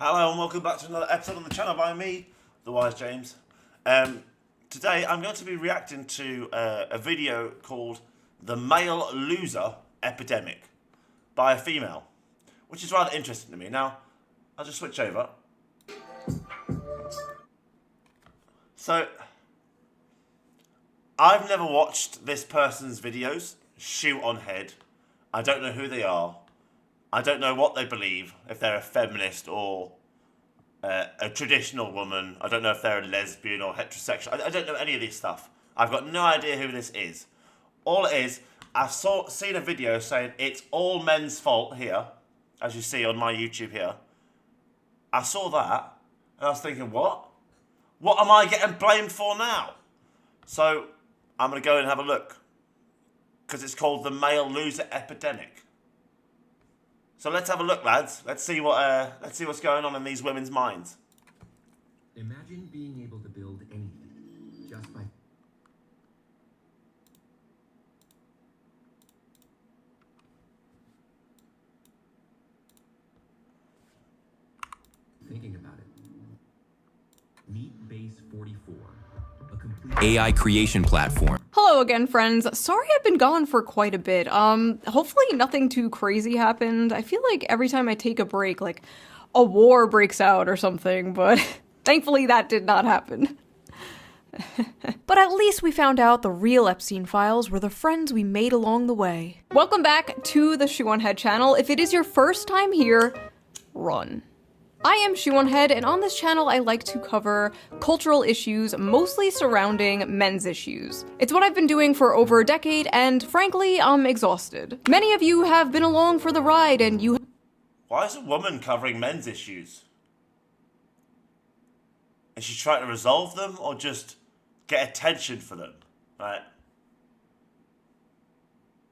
Hello and welcome back to another episode on the channel by me, TheWiseJames. Today I'm going to be reacting to a video called The Male Loser Epidemic by a female, which is rather interesting to me. Now, I'll just switch over. So, I've never watched this person's videos, shoot on head. I don't know who they are. I don't know what they believe, if they're a feminist or a traditional woman. I don't know if they're a lesbian or heterosexual. I don't know any of this stuff. I've got no idea who this is. All it is, I've seen a video saying it's all men's fault here, as you see on my YouTube here. I saw that, and I was thinking, what? What am I getting blamed for now? So, I'm going to go and have a look, because it's called the Male Loser Epidemic. So let's have a look, lads. Let's see what's going on in these women's minds. Imagine being able to build anything just by thinking about it. Meet Base 44, a complete AI creation platform. Hello again, friends. Sorry I've been gone for quite a bit. Hopefully nothing too crazy happened. I feel like every time I take a break, like, a war breaks out or something, but thankfully that did not happen. But at least we found out the real Epstein files were the friends we made along the way. Welcome back to the Shoe on Head channel. If it is your first time here, run. I am Shoe on Head, and on this channel I like to cover cultural issues mostly surrounding men's issues. It's what I've been doing for over a decade, and frankly, I'm exhausted. Many of you have been along for the ride, and you— Why is a woman covering men's issues? Is she trying to resolve them or just get attention for them, right?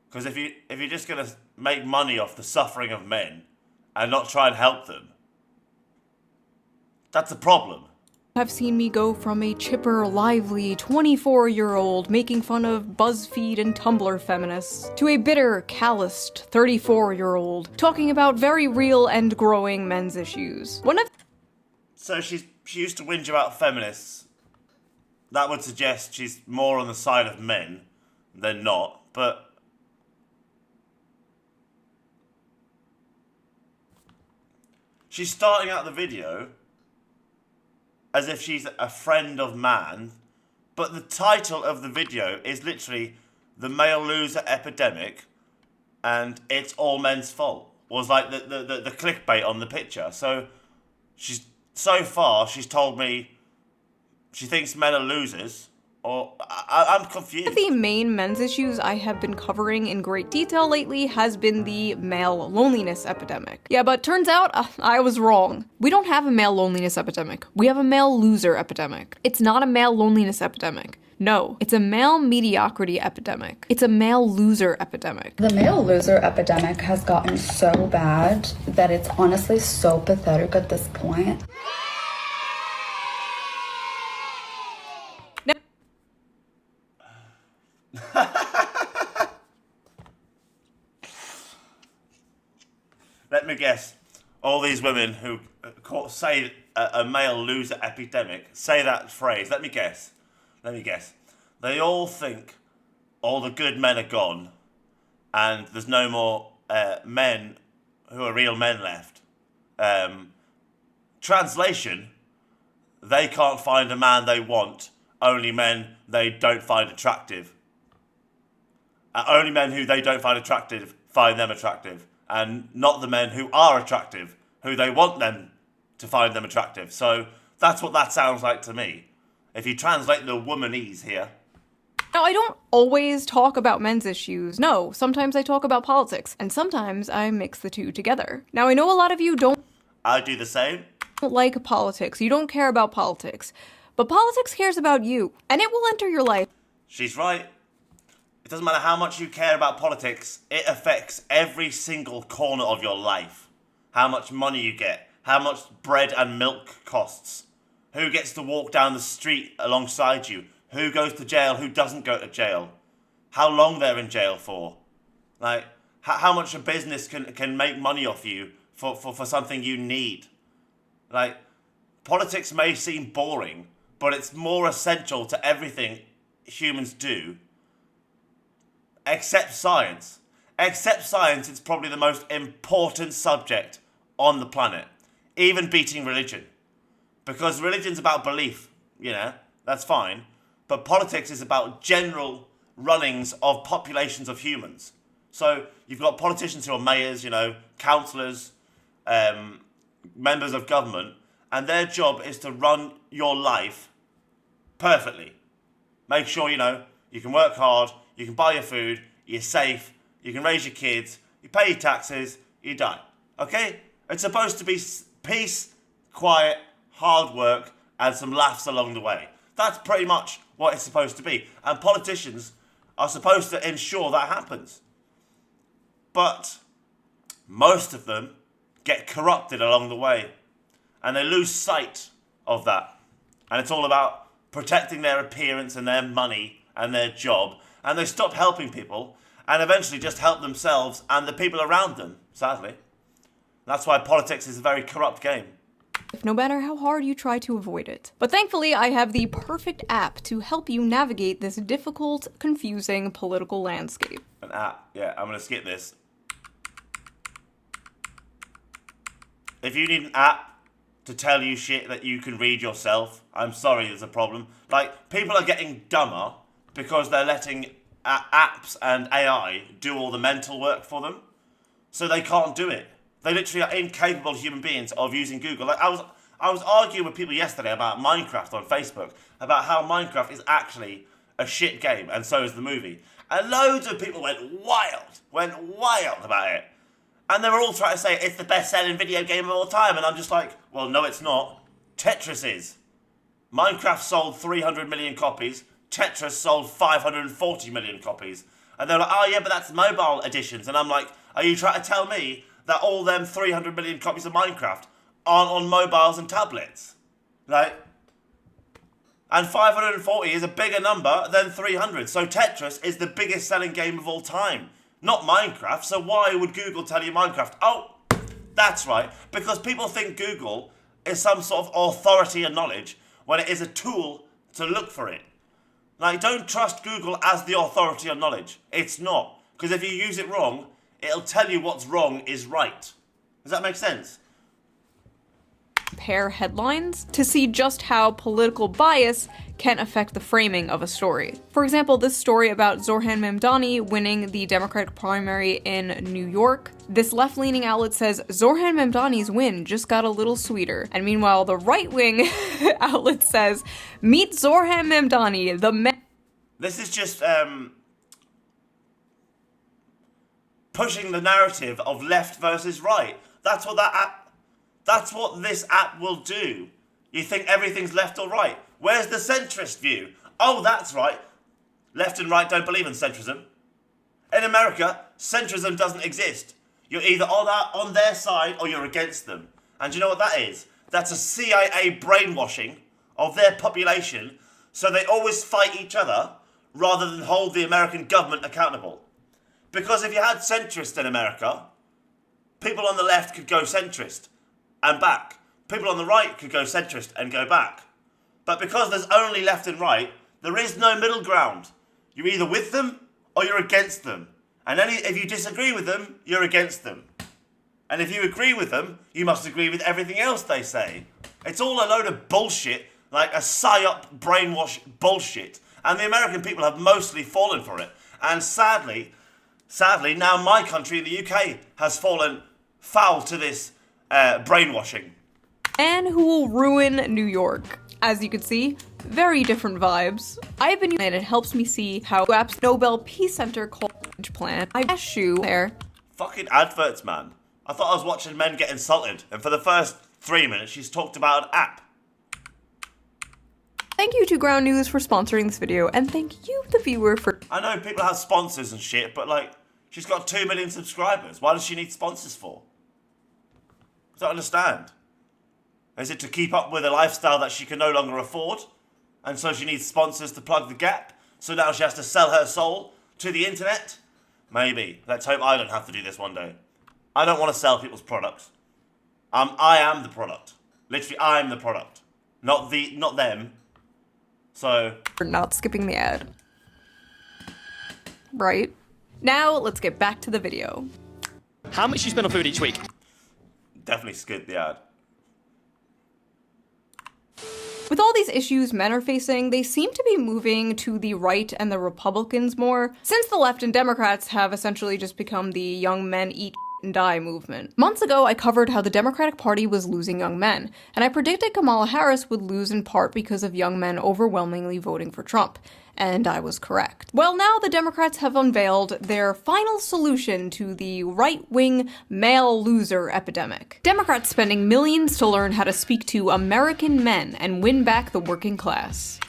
Because if you're just gonna make money off the suffering of men and not try and help them, that's a problem. have seen me go from a chipper, lively 24-year-old making fun of BuzzFeed and Tumblr feminists to a bitter, calloused 34-year-old talking about very real and growing men's issues. So she used to whinge about feminists. That would suggest she's more on the side of men than not, but she's starting out the video as if she's a friend of man, but the title of the video is literally The Male Loser Epidemic, and it's all men's fault, was like the clickbait on the picture. So so far she's told me she thinks men are losers, or I'm confused. One of the main men's issues I have been covering in great detail lately has been the male loneliness epidemic. Yeah, but turns out I was wrong. We don't have a male loneliness epidemic. We have a male loser epidemic. It's not a male loneliness epidemic. No, it's a male mediocrity epidemic. It's a male loser epidemic. The male loser epidemic has gotten so bad that it's honestly so pathetic at this point. Let me guess. All these women who say a male loser epidemic, say that phrase. Let me guess. They all think all the good men are gone and there's no more men who are real men left. Translation, they can't find a man they want, only men they don't find attractive. Only men who they don't find attractive find them attractive, and not the men who are attractive, who they want them to find them attractive. So that's what that sounds like to me. If you translate the womanese here. Now, I don't always talk about men's issues. No, sometimes I talk about politics, and sometimes I mix the two together. Now, I know a lot of you don't I do the same. like politics. You don't care about politics. But politics cares about you, and it will enter your life. She's right. It doesn't matter how much you care about politics, it affects every single corner of your life. How much money you get, how much bread and milk costs, who gets to walk down the street alongside you, who goes to jail, who doesn't go to jail, how long they're in jail for, like how much a business can make money off you for something you need. Like, politics may seem boring, but it's more essential to everything humans do, except science. Except science, it's probably the most important subject on the planet, even beating religion. Because religion's about belief, that's fine. But politics is about general runnings of populations of humans. So you've got politicians who are mayors, councillors, members of government, and their job is to run your life perfectly. Make sure, you can work hard, you can buy your food, you're safe, you can raise your kids, you pay your taxes, you die. Okay? It's supposed to be peace, quiet, hard work, and some laughs along the way. That's pretty much what it's supposed to be. And politicians are supposed to ensure that happens. But most of them get corrupted along the way. And they lose sight of that. And it's all about protecting their appearance and their money and their job. And they stop helping people and eventually just help themselves and the people around them, sadly. That's why politics is a very corrupt game. No matter how hard you try to avoid it. But thankfully, I have the perfect app to help you navigate this difficult, confusing political landscape. An app? Yeah, I'm going to skip this. If you need an app to tell you shit that you can read yourself, I'm sorry, there's a problem. Like, people are getting dumber because they're letting apps and AI do all the mental work for them. So they can't do it. They literally are incapable human beings of using Google. Like, I was arguing with people yesterday about Minecraft on Facebook, about how Minecraft is actually a shit game, and so is the movie. And loads of people went wild about it. And they were all trying to say it's the best-selling video game of all time, and I'm just like, well, no, it's not. Tetris is. Minecraft sold 300 million copies. Tetris sold 540 million copies. And they're like, oh yeah, but that's mobile editions. And I'm like, are you trying to tell me that all them 300 million copies of Minecraft aren't on mobiles and tablets? Like, and 540 is a bigger number than 300. So Tetris is the biggest selling game of all time, not Minecraft. So why would Google tell you Minecraft? Oh, that's right. Because people think Google is some sort of authority and knowledge when it is a tool to look for it. Like, don't trust Google as the authority on knowledge. It's not. Because if you use it wrong, it'll tell you what's wrong is right. Does that make sense? Compare headlines to see just how political bias can affect the framing of a story. For example, this story about Zohran Mamdani winning the Democratic primary in New York. This left-leaning outlet says Zohran Mamdani's win just got a little sweeter. And meanwhile, the right-wing outlet says, meet Zohran Mamdani, the man. This is just pushing the narrative of left versus right. That's what this app will do. You think everything's left or right. Where's the centrist view? Oh, that's right. Left and right don't believe in centrism. In America, centrism doesn't exist. You're either on their side or you're against them. And do you know what that is? That's a CIA brainwashing of their population so they always fight each other rather than hold the American government accountable. Because if you had centrists in America, people on the left could go centrist and back. People on the right could go centrist and go back. But because there's only left and right, there is no middle ground. You're either with them or you're against them. And if you disagree with them, you're against them. And if you agree with them, you must agree with everything else they say. It's all a load of bullshit, like a psyop brainwash bullshit. And the American people have mostly fallen for it. And sadly, now my country, the UK, has fallen foul to this brainwashing. And who will ruin New York. As you can see, very different vibes. I've been using it, it helps me see how apps Nobel Peace Center college plan. I shoe there. Fucking adverts, man. I thought I was watching men get insulted, and for the first 3 minutes she's talked about an app. Thank you to Ground News for sponsoring this video, and thank you, the viewer, for— I know people have sponsors and shit, but like, she's got 2 million subscribers. Why does she need sponsors for? I don't understand. Is it to keep up with a lifestyle that she can no longer afford? And so she needs sponsors to plug the gap? So now she has to sell her soul to the internet? Maybe. Let's hope I don't have to do this one day. I don't want to sell people's products. I am the product. Literally, I'm the product, not them. So We're not skipping the ad. Right. Now, let's get back to the video. How much do you spend on food each week? definitely skip the ad. With all these issues men are facing, they seem to be moving to the right and the Republicans more, since the left and Democrats have essentially just become the young men eat and die movement. Months ago, I covered how the Democratic Party was losing young men, and I predicted Kamala Harris would lose in part because of young men overwhelmingly voting for Trump. And I was correct. Well, now the Democrats have unveiled their final solution to the right-wing male loser epidemic. Democrats spending millions to learn how to speak to American men and win back the working class.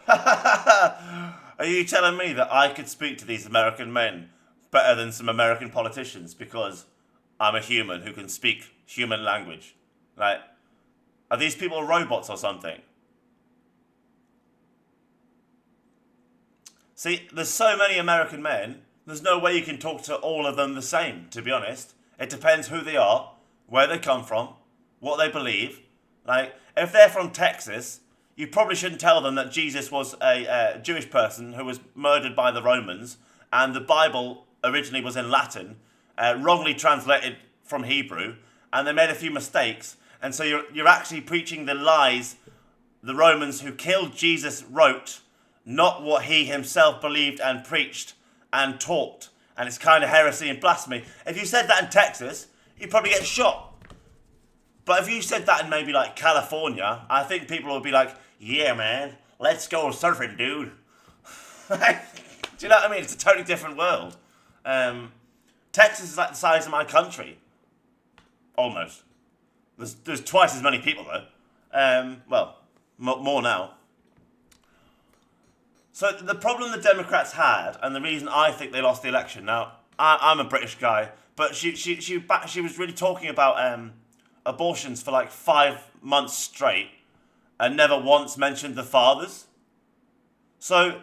Are you telling me that I could speak to these American men better than some American politicians because I'm a human who can speak human language? Like, are these people robots or something? See, there's so many American men, there's no way you can talk to all of them the same, to be honest. It depends who they are, where they come from, what they believe. Like, if they're from Texas, you probably shouldn't tell them that Jesus was a Jewish person who was murdered by the Romans, and the Bible originally was in Latin, wrongly translated from Hebrew, and they made a few mistakes, and so you're actually preaching the lies the Romans who killed Jesus wrote, not what he himself believed and preached and taught. And it's kind of heresy and blasphemy. If you said that in Texas, you'd probably get shot. But if you said that in maybe like California, I think people would be like, yeah, man, let's go surfing, dude. Do you know what I mean? It's a totally different world. Texas is like the size of my country. Almost. There's twice as many people though. Well, more now. So the problem the Democrats had, and the reason I think they lost the election. Now, I'm a British guy, but she was really talking about abortions for like 5 months straight, and never once mentioned the fathers. So,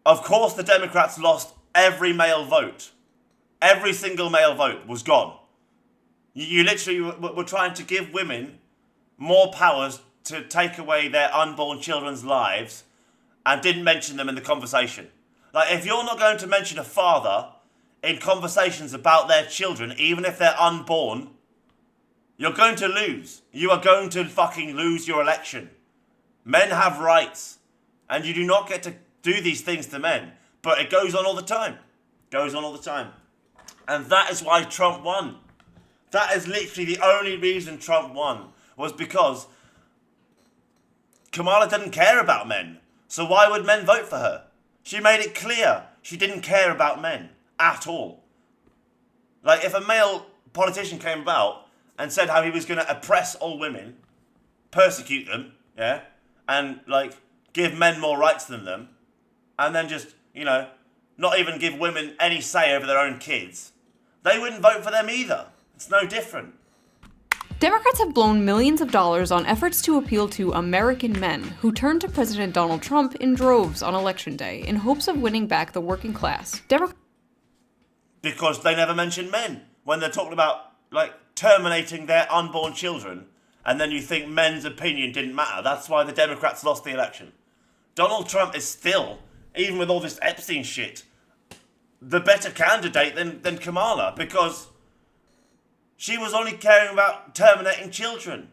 of course, the Democrats lost every male vote. Every single male vote was gone. You literally were trying to give women more powers to take away their unborn children's lives, and didn't mention them in the conversation. Like, if you're not going to mention a father in conversations about their children, even if they're unborn, you're going to lose. You are going to fucking lose your election. Men have rights, and you do not get to do these things to men. But it goes on all the time. Goes on all the time. And that is why Trump won. That is literally the only reason Trump won, was because Kamala didn't care about men. So why would men vote for her? She made it clear she didn't care about men at all. Like, if a male politician came about and said how he was going to oppress all women, persecute them, yeah, and, like, give men more rights than them, and then just, you know, not even give women any say over their own kids, they wouldn't vote for them either. It's no different. Democrats have blown millions of dollars on efforts to appeal to American men who turned to President Donald Trump in droves on Election Day in hopes of winning back the working class. Because they never mention men when they're talking about, like, terminating their unborn children, and then you think men's opinion didn't matter. That's why the Democrats lost the election. Donald Trump is still, even with all this Epstein shit, the better candidate than Kamala, because she was only caring about terminating children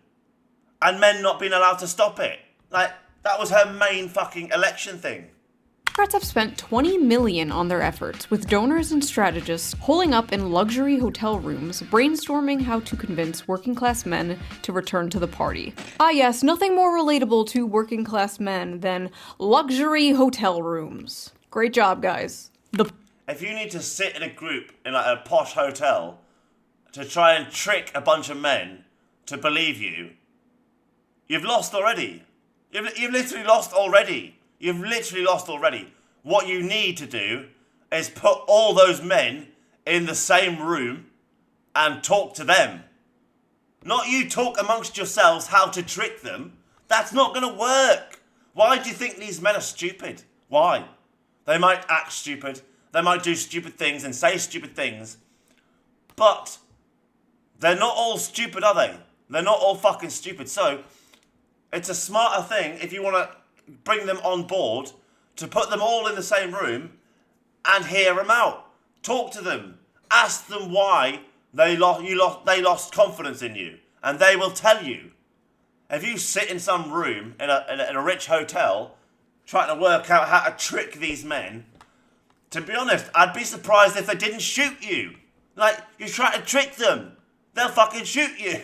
and men not being allowed to stop it. Like, that was her main fucking election thing. Democrats have spent $20 million on their efforts, with donors and strategists holing up in luxury hotel rooms, brainstorming how to convince working class men to return to the party. Ah yes, nothing more relatable to working class men than luxury hotel rooms. Great job, guys. If you need to sit in a group in like a posh hotel to try and trick a bunch of men to believe you, you've lost already. You've literally lost already. You've literally lost already. What you need to do is put all those men in the same room and talk to them. Not you talk amongst yourselves how to trick them. That's not going to work. Why do you think these men are stupid? Why? They might act stupid. They might do stupid things and say stupid things. But They're not all stupid, are they? They're not all fucking stupid. So, it's a smarter thing if you want to bring them on board to put them all in the same room and hear them out. Talk to them. Ask them why they lost confidence in you. And they will tell you. If you sit in some room in a rich hotel trying to work out how to trick these men, to be honest, I'd be surprised if they didn't shoot you. Like, you try to trick them, they'll fucking shoot you.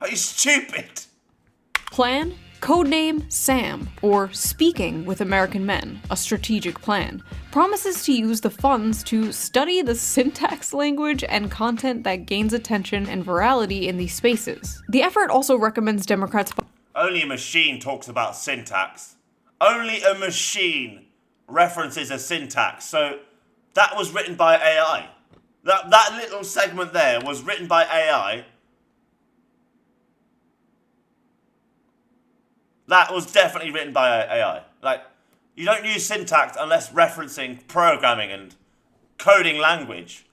Are you stupid? Plan, codename SAM, or Speaking with American Men, a strategic plan, promises to use the funds to study the syntax, language, and content that gains attention and virality in these spaces. The effort also recommends Democrats... Only a machine talks about syntax. Only a machine references a syntax. So that was written by AI. That little segment there was written by AI. That was definitely written by AI. Like, you don't use syntax unless referencing programming and coding language.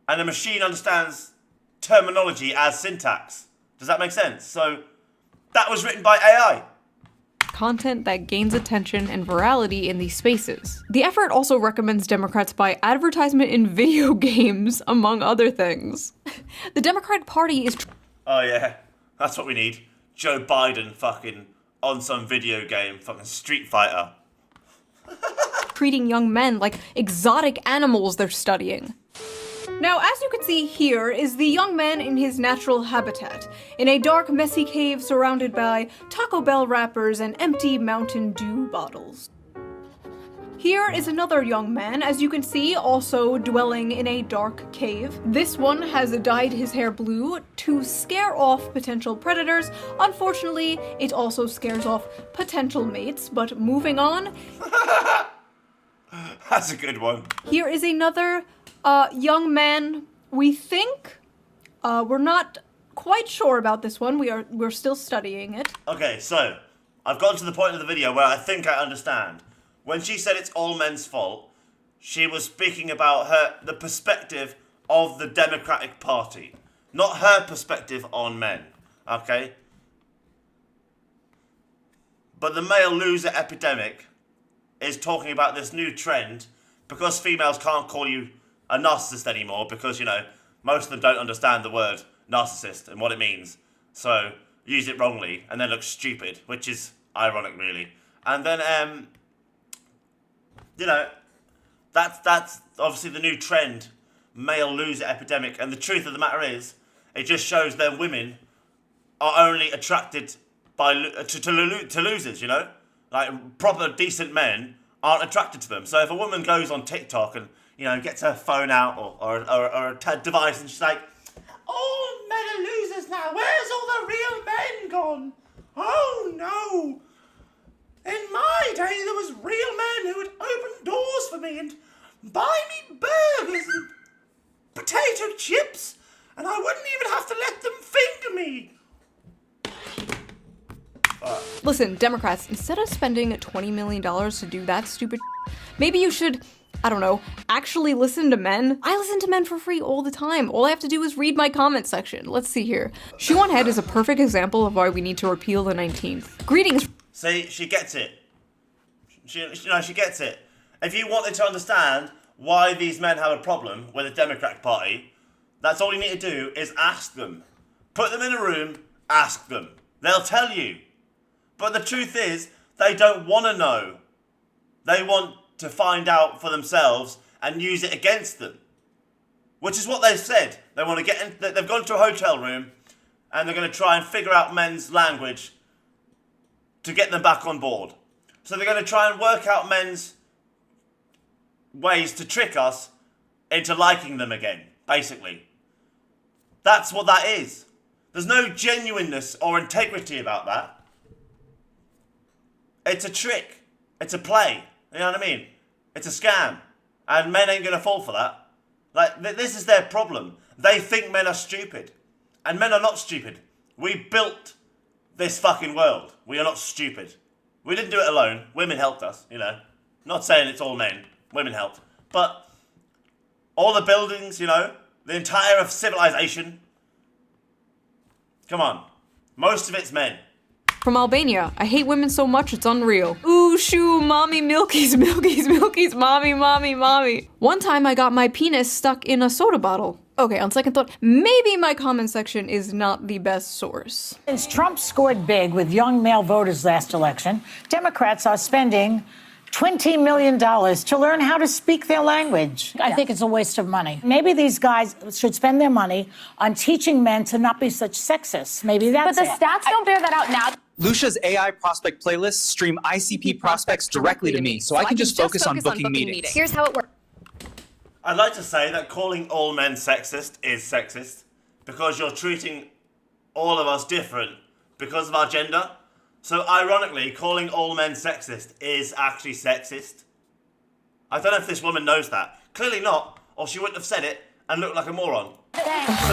And a machine understands terminology as syntax. Does that make sense? So, that was written by AI. Content that gains attention and virality in these spaces. The effort also recommends Democrats buy advertisement in video games, among other things. The Democratic Party is... Oh yeah, that's what we need. Joe Biden fucking on some video game, fucking Street Fighter. treating young men like exotic animals they're studying. Now, as you can see here is the young man in his natural habitat, in a dark, messy cave surrounded by Taco Bell wrappers and empty Mountain Dew bottles. Here is another young man, as you can see, also dwelling in a dark cave. This one has dyed his hair blue to scare off potential predators. Unfortunately, it also scares off potential mates, but moving on. That's a good one. Here is another young man, we think. We're not quite sure about this one. We're still studying it. Okay, so I've gotten to the point of the video where I think I understand. When she said it's all men's fault, she was speaking about the perspective of the Democratic Party, not her perspective on men, okay? But the male loser epidemic is talking about this new trend because females can't call you a narcissist anymore because, you know, most of them don't understand the word narcissist and what it means. So, use it wrongly and then look stupid, which is ironic, really. And then, you know, that's obviously the new trend, male loser epidemic. And the truth of the matter is, it just shows that women are only attracted to losers, you know? Like, proper, decent men aren't attracted to them. So if a woman goes on TikTok and, you know, gets her phone out or a device and she's like, all men are losers now, where's all the real men gone? Oh, no. In my day, there was real men who would open doors for me and buy me burgers and potato chips, and I wouldn't even have to let them finger me. Listen, Democrats, instead of spending $20 million to do that stupid maybe you should, I don't know, actually listen to men. I listen to men for free all the time. All I have to do is read my comment section. Let's see here. Shoe on Head is a perfect example of why we need to repeal the 19th. Greetings. See, she gets it. She gets it. If you wanted to understand why these men have a problem with the Democratic Party, that's all you need to do is ask them. Put them in a room, ask them. They'll tell you. But the truth is, they don't want to know. They want to find out for themselves and use it against them. Which is what they've said. They want to get in, they've gone to a hotel room and they're going to try and figure out men's language to get them back on board. So they're going to try and work out men's ways to trick us into liking them again, basically. That's what that is. There's no genuineness or integrity about that. It's a trick. It's a play. You know what I mean? It's a scam. And men ain't going to fall for that. Like, this is their problem. They think men are stupid. And men are not stupid. We built this fucking world. We are not stupid. We didn't do it alone. Women helped us, you know. Not saying it's all men. Women helped. But all the buildings, you know, The entire of civilization. Come on. Most of it's men. From Albania. I hate women so much, it's unreal. Ooh, shoo, mommy, milkies, milkies, milkies, mommy, mommy, mommy. One time I got my penis stuck in a soda bottle. Okay, on second thought, maybe my comment section is not the best source. Since Trump scored big with young male voters last election, Democrats are spending $20 million to learn how to speak their language. I think it's a waste of money. Maybe these guys should spend their money on teaching men to not be such sexists. Maybe that's But the stats don't bear that out now. Lucia's AI prospect playlists stream ICP prospects directly to me, so I can just focus on booking meetings. Here's how it works. I'd like to say that calling all men sexist is sexist because you're treating all of us different because of our gender. So ironically, calling all men sexist is actually sexist. I don't know if this woman knows that. Clearly not, or she wouldn't have said it and looked like a moron. So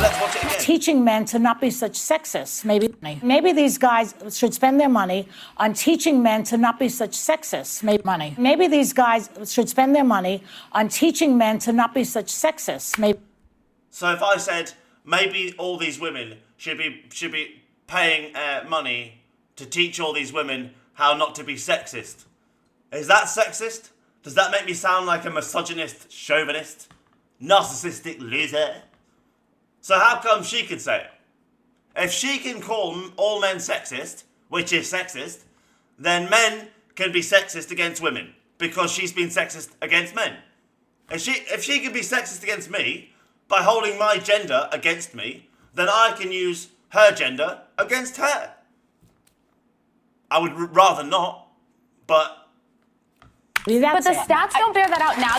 let's watch it again. teaching men to not be such sexists. Maybe these guys should spend their money on teaching men to not be such sexists. Maybe these guys should spend their money on teaching men to not be such sexists. So if I said maybe all these women should be paying money to teach all these women how not to be sexist, is that sexist? Does that make me sound like a misogynist, chauvinist, narcissistic loser? So how come she can say it? If she can call all men sexist, which is sexist, then men can be sexist against women because she's been sexist against men. If she can be sexist against me by holding my gender against me, then I can use her gender against her. I would rather not, but But the stats don't bear that out now.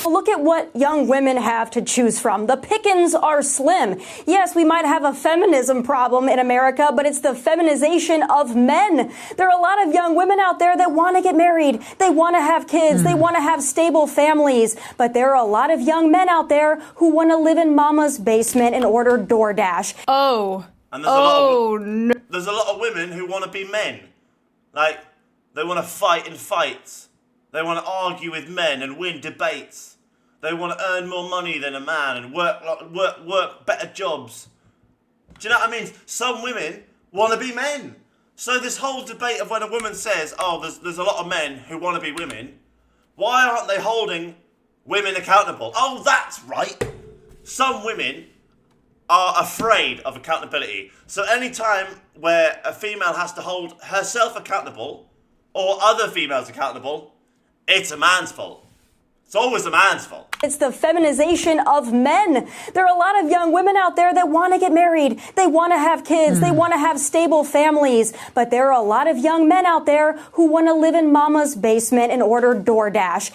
Look at what young women have to choose from. The pickings are slim. Yes, we might have a feminism problem in America, but it's the feminization of men. There are a lot of young women out there that want to get married. They want to have kids. They want to have stable families. But there are a lot of young men out there who want to live in mama's basement and order DoorDash. Oh. and No. there's a lot of women who want to be men. Like, they want to fight in fights. They want to argue with men and win debates. They want to earn more money than a man and work better jobs. Do you know what I mean? Some women want to be men. So this whole debate of when a woman says, oh, there's a lot of men who want to be women, why aren't they holding women accountable? Oh, that's right. Some women are afraid of accountability. So any time where a female has to hold herself accountable or other females accountable, it's a man's fault. It's always a man's fault. It's the feminization of men. There are a lot of young women out there that want to get married. They want to have kids. They want to have stable families. But there are a lot of young men out there who want to live in mama's basement and order DoorDash.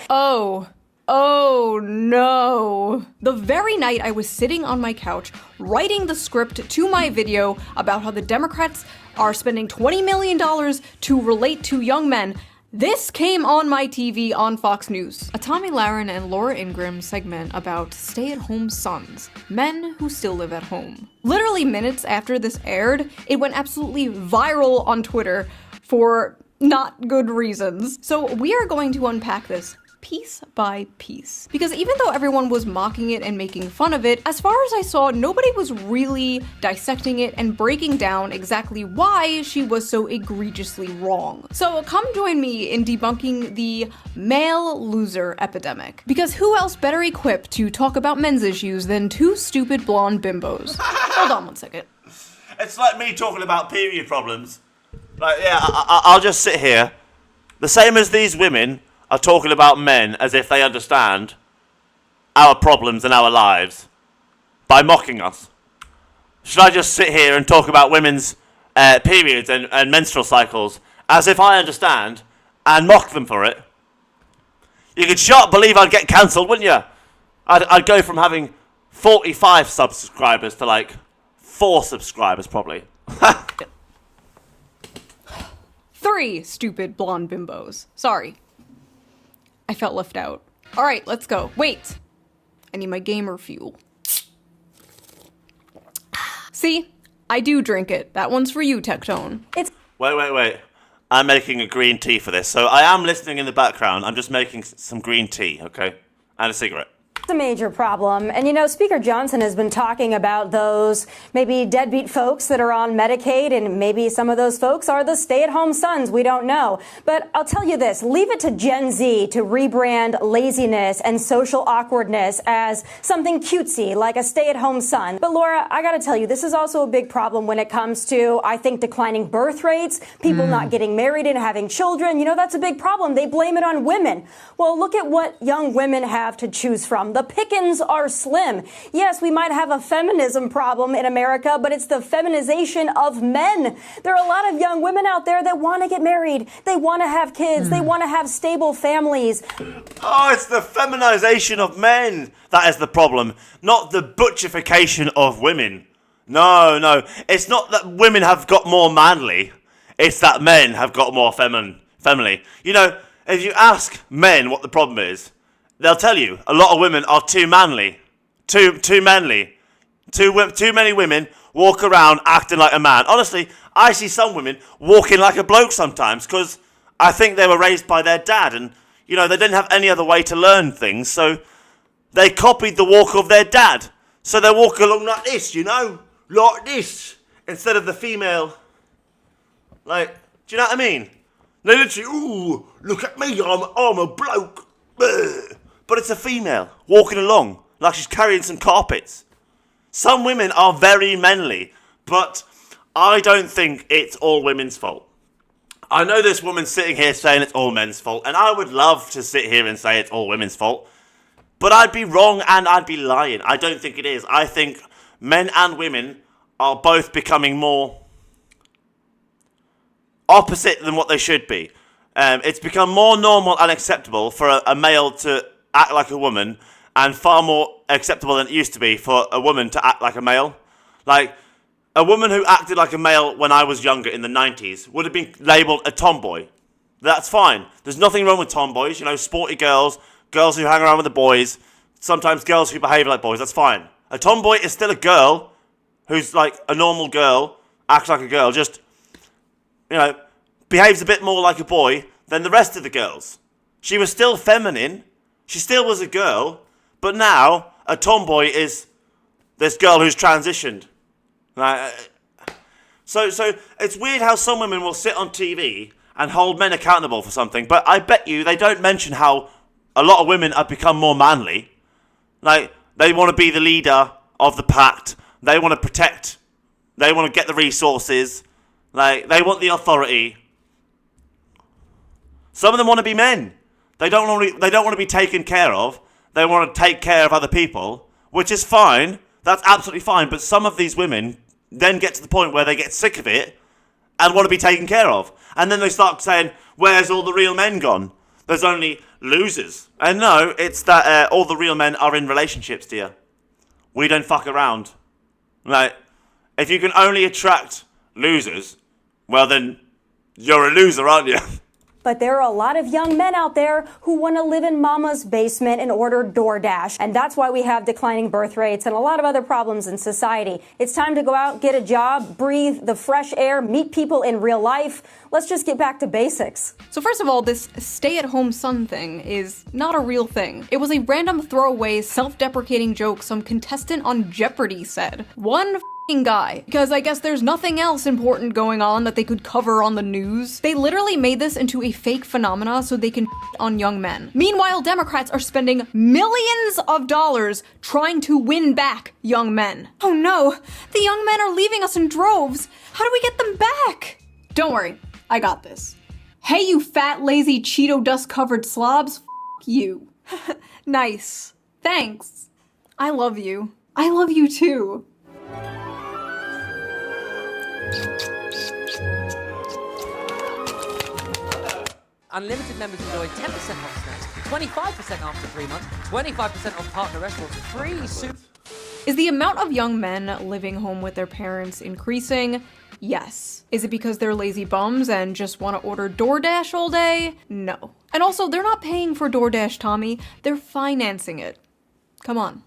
Oh no. The very night I was sitting on my couch writing the script to my video about how the Democrats are spending $20 million to relate to young men, this came on my TV on Fox News. A Tommy Lahren and Laura Ingraham segment about stay-at-home sons, men who still live at home. Literally minutes after this aired, it went absolutely viral on Twitter for not good reasons. So we are going to unpack this piece by piece. Because even though everyone was mocking it and making fun of it, as far as I saw, nobody was really dissecting it and breaking down exactly why she was so egregiously wrong. So come join me in debunking the male loser epidemic. Because who else better equipped to talk about men's issues than two stupid blonde bimbos? Hold on one second. It's like me talking about period problems. Like, yeah, I'll just sit here. The same as these women are talking about men as if they understand our problems and our lives by mocking us. Should I just sit here and talk about women's periods and menstrual cycles as if I understand and mock them for it? You could sharp believe I'd get cancelled, wouldn't you? I'd go from having 45 subscribers to like 4 subscribers probably. 3 stupid blonde bimbos. Sorry. I felt left out. All right, let's go. Wait. I need my gamer fuel. See? I do drink it. That one's for you, Tectone. Wait. I'm making a green tea for this. So I am listening in the background. I'm just making some green tea, okay? And a cigarette. It's a major problem. And you know, Speaker Johnson has been talking about those maybe deadbeat folks that are on Medicaid, and maybe some of those folks are the stay-at-home sons. We don't know. But I'll tell you this, leave it to Gen Z to rebrand laziness and social awkwardness as something cutesy, like a stay-at-home son. But Laura, I gotta tell you, this is also a big problem when it comes to, I think, declining birth rates, people not getting married and having children. You know, that's a big problem. They blame it on women. Well, look at what young women have to choose from. The pickings are slim. Yes, we might have a feminism problem in America, but it's the feminization of men. There are a lot of young women out there that want to get married. They want to have kids. They want to have stable families. Oh, it's the feminization of men. That is the problem, not the butchification of women. No. It's not that women have got more manly. It's that men have got more feminine. You know, if you ask men what the problem is, they'll tell you a lot of women are too manly. Too manly. Too many women walk around acting like a man. Honestly, I see some women walking like a bloke sometimes because I think they were raised by their dad and, you know, they didn't have any other way to learn things, so they copied the walk of their dad. So they walk along like this, you know? Like this. Instead of the female. Like, do you know what I mean? They literally, ooh, look at me, I'm a bloke. But it's a female walking along like she's carrying some carpets. Some women are very manly, but I don't think it's all women's fault. I know this woman sitting here saying it's all men's fault, and I would love to sit here and say it's all women's fault, but I'd be wrong and I'd be lying. I don't think it is. I think men and women are both becoming more opposite than what they should be. It's become more normal and acceptable for a male to act like a woman, and far more acceptable than it used to be for a woman to act like a male. Like, a woman who acted like a male when I was younger in the 90s would have been labelled a tomboy. That's fine. There's nothing wrong with tomboys, you know, sporty girls, girls who hang around with the boys, sometimes girls who behave like boys, that's fine. A tomboy is still a girl who's like a normal girl, acts like a girl, just, you know, behaves a bit more like a boy than the rest of the girls. She was still feminine, she still was a girl, but now a tomboy is this girl who's transitioned. So it's weird how some women will sit on TV and hold men accountable for something, but I bet you they don't mention how a lot of women have become more manly. Like, they want to be the leader of the pack, they want to protect, they want to get the resources, like, they want the authority. Some of them want to be men. They don't want to be taken care of. They want to take care of other people, which is fine. That's absolutely fine. But some of these women then get to the point where they get sick of it and want to be taken care of. And then they start saying, where's all the real men gone? There's only losers. And no, it's that all the real men are in relationships, dear. We don't fuck around. Like, if you can only attract losers, well then, you're a loser, aren't you? But there are a lot of young men out there who want to live in mama's basement and order DoorDash. And that's why we have declining birth rates and a lot of other problems in society. It's time to go out, get a job, breathe the fresh air, meet people in real life. Let's just get back to basics. So first of all, this stay-at-home son thing is not a real thing. It was a random throwaway, self-deprecating joke some contestant on Jeopardy said. One guy, because I guess there's nothing else important going on that they could cover on the news. They literally made this into a fake phenomena so they can on young men. Meanwhile, Democrats are spending millions of dollars trying to win back young men. Oh no, the young men are leaving us in droves. How do we get them back? Don't worry, I got this. Hey, you fat, lazy, Cheeto dust-covered slobs, f you. Nice. Thanks. I love you. I love you too. Unlimited members enjoy 10% off snacks, 25% after 3 months, 25% off partner restaurants, free soup. Is the amount of young men living home with their parents increasing? Yes. Is it because they're lazy bums and just want to order DoorDash all day? No. And also, they're not paying for DoorDash, Tommy. They're financing it. Come on.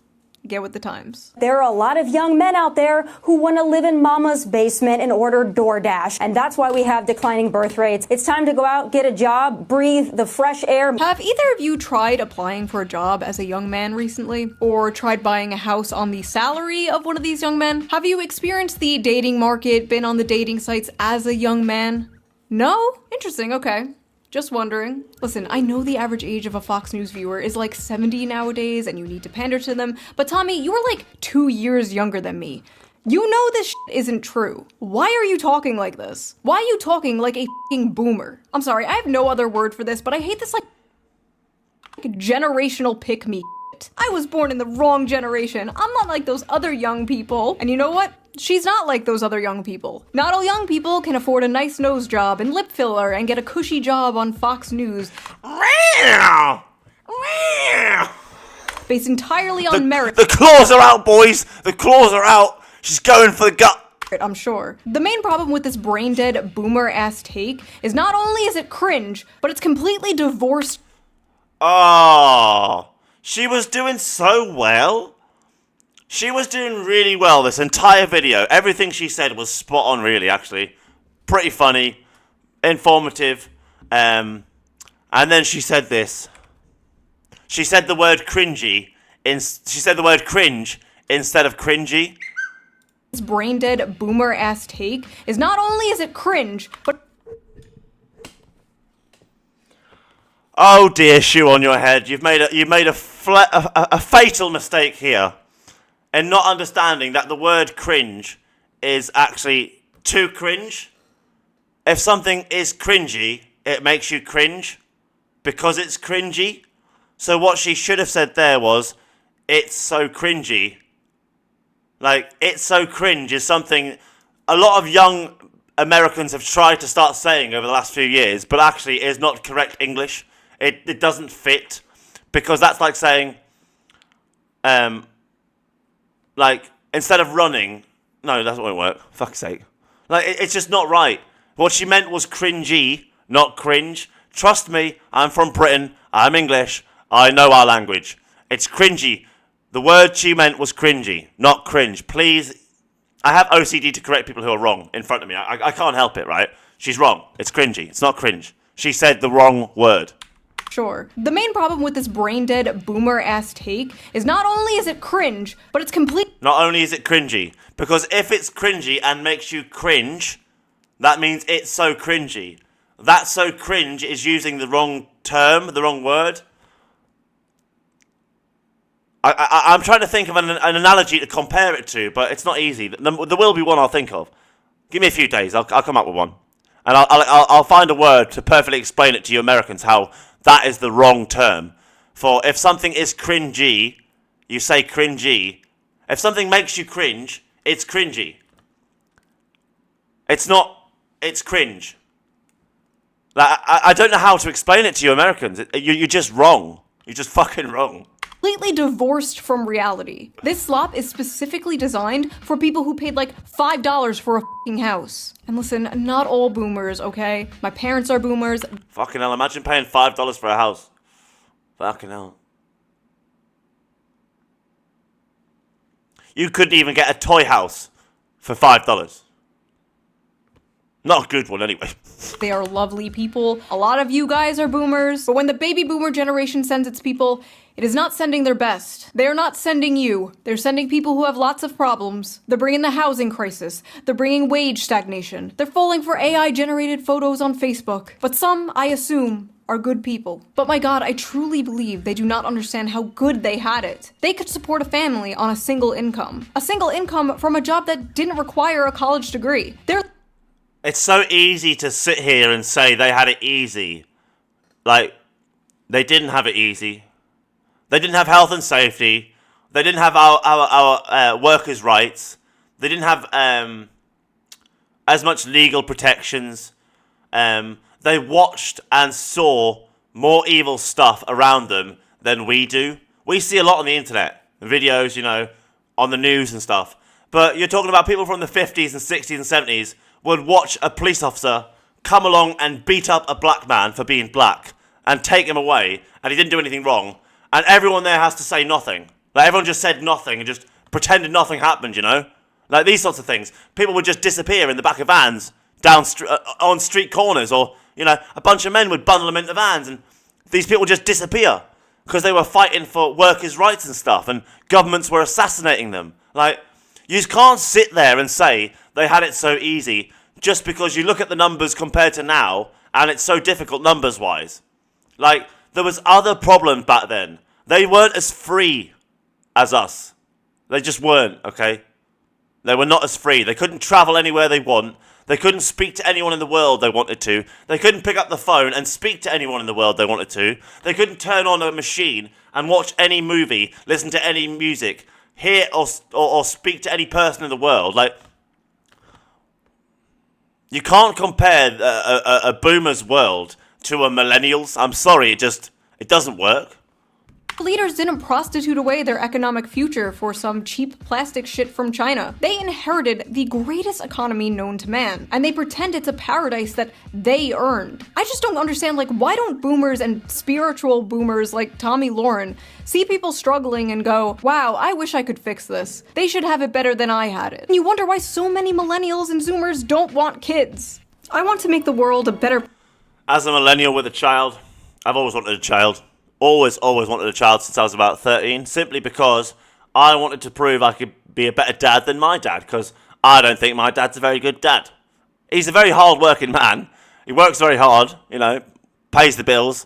get with the times. There are a lot of young men out there who want to live in mama's basement and order DoorDash. And that's why we have declining birth rates. It's time to go out, get a job, breathe the fresh air. Have either of you tried applying for a job as a young man recently? Or tried buying a house on the salary of one of these young men? Have you experienced the dating market, been on the dating sites as a young man? No? Interesting, okay. Just wondering. Listen, I know the average age of a Fox News viewer is like 70 nowadays and you need to pander to them, but Tommy, you are like 2 years younger than me. You know this shit isn't true. Why are you talking like this? Why are you talking like a f***ing boomer? I'm sorry, I have no other word for this, but I hate this like generational pick-me shit. I was born in the wrong generation. I'm not like those other young people. And you know what? She's not like those other young people. Not all young people can afford a nice nose job and lip filler and get a cushy job on Fox News. Based entirely on merit. The claws are out, boys! The claws are out! She's going for the gut! I'm sure. The main problem with this brain-dead boomer-ass take is not only is it cringe, but it's completely divorced. Oh, she was doing so well. She was doing really well this entire video. Everything she said was spot on, really, actually. Pretty funny, informative, and then she said this. She said the word cringy. She said the word cringe instead of cringy. This brain-dead boomer-ass take is not only is it cringe, but... Oh dear, shoe on your head. You've made a fatal mistake here. And not understanding that the word cringe is actually too cringe. If something is cringy, it makes you cringe because it's cringy. So what she should have said there was, it's so cringy. Like, it's so cringe is something a lot of young Americans have tried to start saying over the last few years, but actually is not correct English. It doesn't fit because that's like saying, like, instead of running, no, that won't work. Fuck's sake. Like, it's just not right. What she meant was cringy, not cringe. Trust me, I'm from Britain. I'm English. I know our language. It's cringy. The word she meant was cringy, not cringe. Please, I have OCD to correct people who are wrong in front of me. I can't help it, right? She's wrong. It's cringy. It's not cringe. She said the wrong word. Sure. The main problem with this brain-dead boomer-ass take is not only is it cringe, but it's complete. Not only is it cringy, because if it's cringy and makes you cringe, that means it's so cringy. That so cringe is using the wrong term, the wrong word. I'm trying to think of an analogy to compare it to, but it's not easy. There will be one I'll think of. Give me a few days. I'll come up with one, and I'll find a word to perfectly explain it to you Americans how that is the wrong term. For if something is cringy, you say cringy. If something makes you cringe, it's cringy. It's not. It's cringe. Like I don't know how to explain it to you Americans. You're just wrong. You're just fucking wrong. Completely divorced from reality. This slop is specifically designed for people who paid like $5 for a fucking house. And listen, not all boomers, okay? My parents are boomers. Fucking hell, imagine paying $5 for a house. Fucking hell. You couldn't even get a toy house for $5. Not a good one, anyway. They are lovely people. A lot of you guys are boomers. But when the baby boomer generation sends its people, it is not sending their best. They are not sending you. They're sending people who have lots of problems. They're bringing the housing crisis. They're bringing wage stagnation. They're falling for AI-generated photos on Facebook. But some, I assume, are good people. But my god, I truly believe they do not understand how good they had it. They could support a family on a single income. A single income from a job that didn't require a college degree. It's so easy to sit here and say they had it easy. Like, they didn't have it easy. They didn't have health and safety. They didn't have our workers' rights. They didn't have as much legal protections. They watched and saw more evil stuff around them than we do. We see a lot on the internet, videos, you know, on the news and stuff. But you're talking about people from the 50s and 60s and 70s would watch a police officer come along and beat up a black man for being black and take him away, and he didn't do anything wrong, and everyone there has to say nothing. Like, everyone just said nothing and just pretended nothing happened, you know? Like, these sorts of things. People would just disappear in the back of vans, on street corners, or, you know, a bunch of men would bundle them into vans, and these people would just disappear because they were fighting for workers' rights and stuff, and governments were assassinating them. Like, you can't sit there and say they had it so easy just because you look at the numbers compared to now, and it's so difficult numbers-wise. Like, there was other problems back then. They weren't as free as us. They just weren't, okay? They were not as free. They couldn't travel anywhere they want. They couldn't speak to anyone in the world they wanted to. They couldn't pick up the phone and speak to anyone in the world they wanted to. They couldn't turn on a machine and watch any movie, listen to any music, hear or speak to any person in the world. Like, you can't compare a boomer's world to a millennial's. I'm sorry, it doesn't work. Leaders didn't prostitute away their economic future for some cheap plastic shit from China. They inherited the greatest economy known to man, and they pretend it's a paradise that they earned. I just don't understand, like, why don't boomers and spiritual boomers like Tommy Lauren see people struggling and go, wow, I wish I could fix this. They should have it better than I had it. And you wonder why so many millennials and zoomers don't want kids. I want to make the world a better... As a millennial with a child, I've always wanted a child. Always wanted a child since I was about 13, simply because I wanted to prove I could be a better dad than my dad, because I don't think my dad's a very good dad. He's a very hard-working man. He works very hard, you know, pays the bills,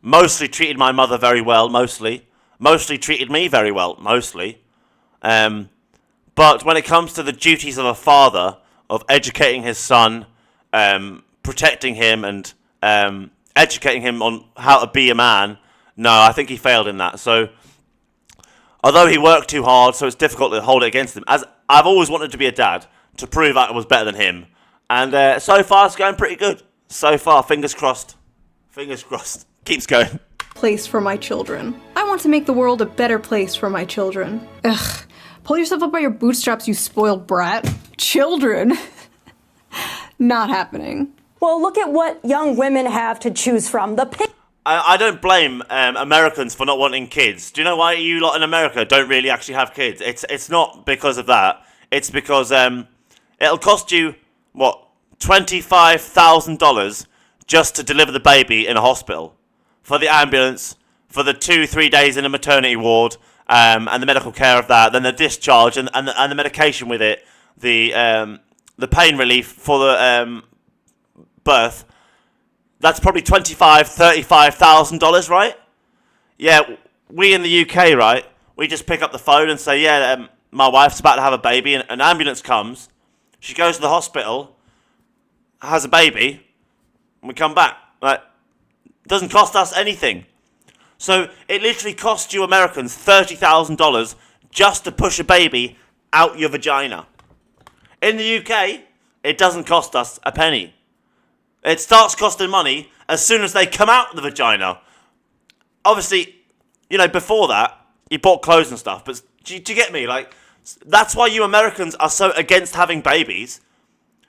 mostly treated my mother very well, mostly treated me very well, mostly. But when it comes to the duties of a father, of educating his son, protecting him, and educating him on how to be a man, no, I think he failed in that. So, although he worked too hard, so it's difficult to hold it against him. As I've always wanted to be a dad, to prove I was better than him. And so far, it's going pretty good. So far, fingers crossed. Fingers crossed. Keeps going. Place for my children. I want to make the world a better place for my children. Ugh. Pull yourself up by your bootstraps, you spoiled brat. Children. Not happening. Well, look at what young women have to choose from. I don't blame Americans for not wanting kids. Do you know why you lot in America don't really actually have kids? It's not because of that. It's because it'll cost you, what, $25,000 just to deliver the baby in a hospital. For the ambulance, for the 2-3 days in a maternity ward, and the medical care of that, then the discharge and the medication with it, the pain relief for the birth. That's probably $25,000-$35,000, right? Yeah, we in the UK, right? We just pick up the phone and say, yeah, my wife's about to have a baby, and an ambulance comes. She goes to the hospital, has a baby, and we come back. Like, it doesn't cost us anything. So it literally costs you Americans $30,000 just to push a baby out your vagina. In the UK, it doesn't cost us a penny. It starts costing money as soon as they come out of the vagina. Obviously, you know, before that, you bought clothes and stuff, but do you get me? Like, that's why you Americans are so against having babies.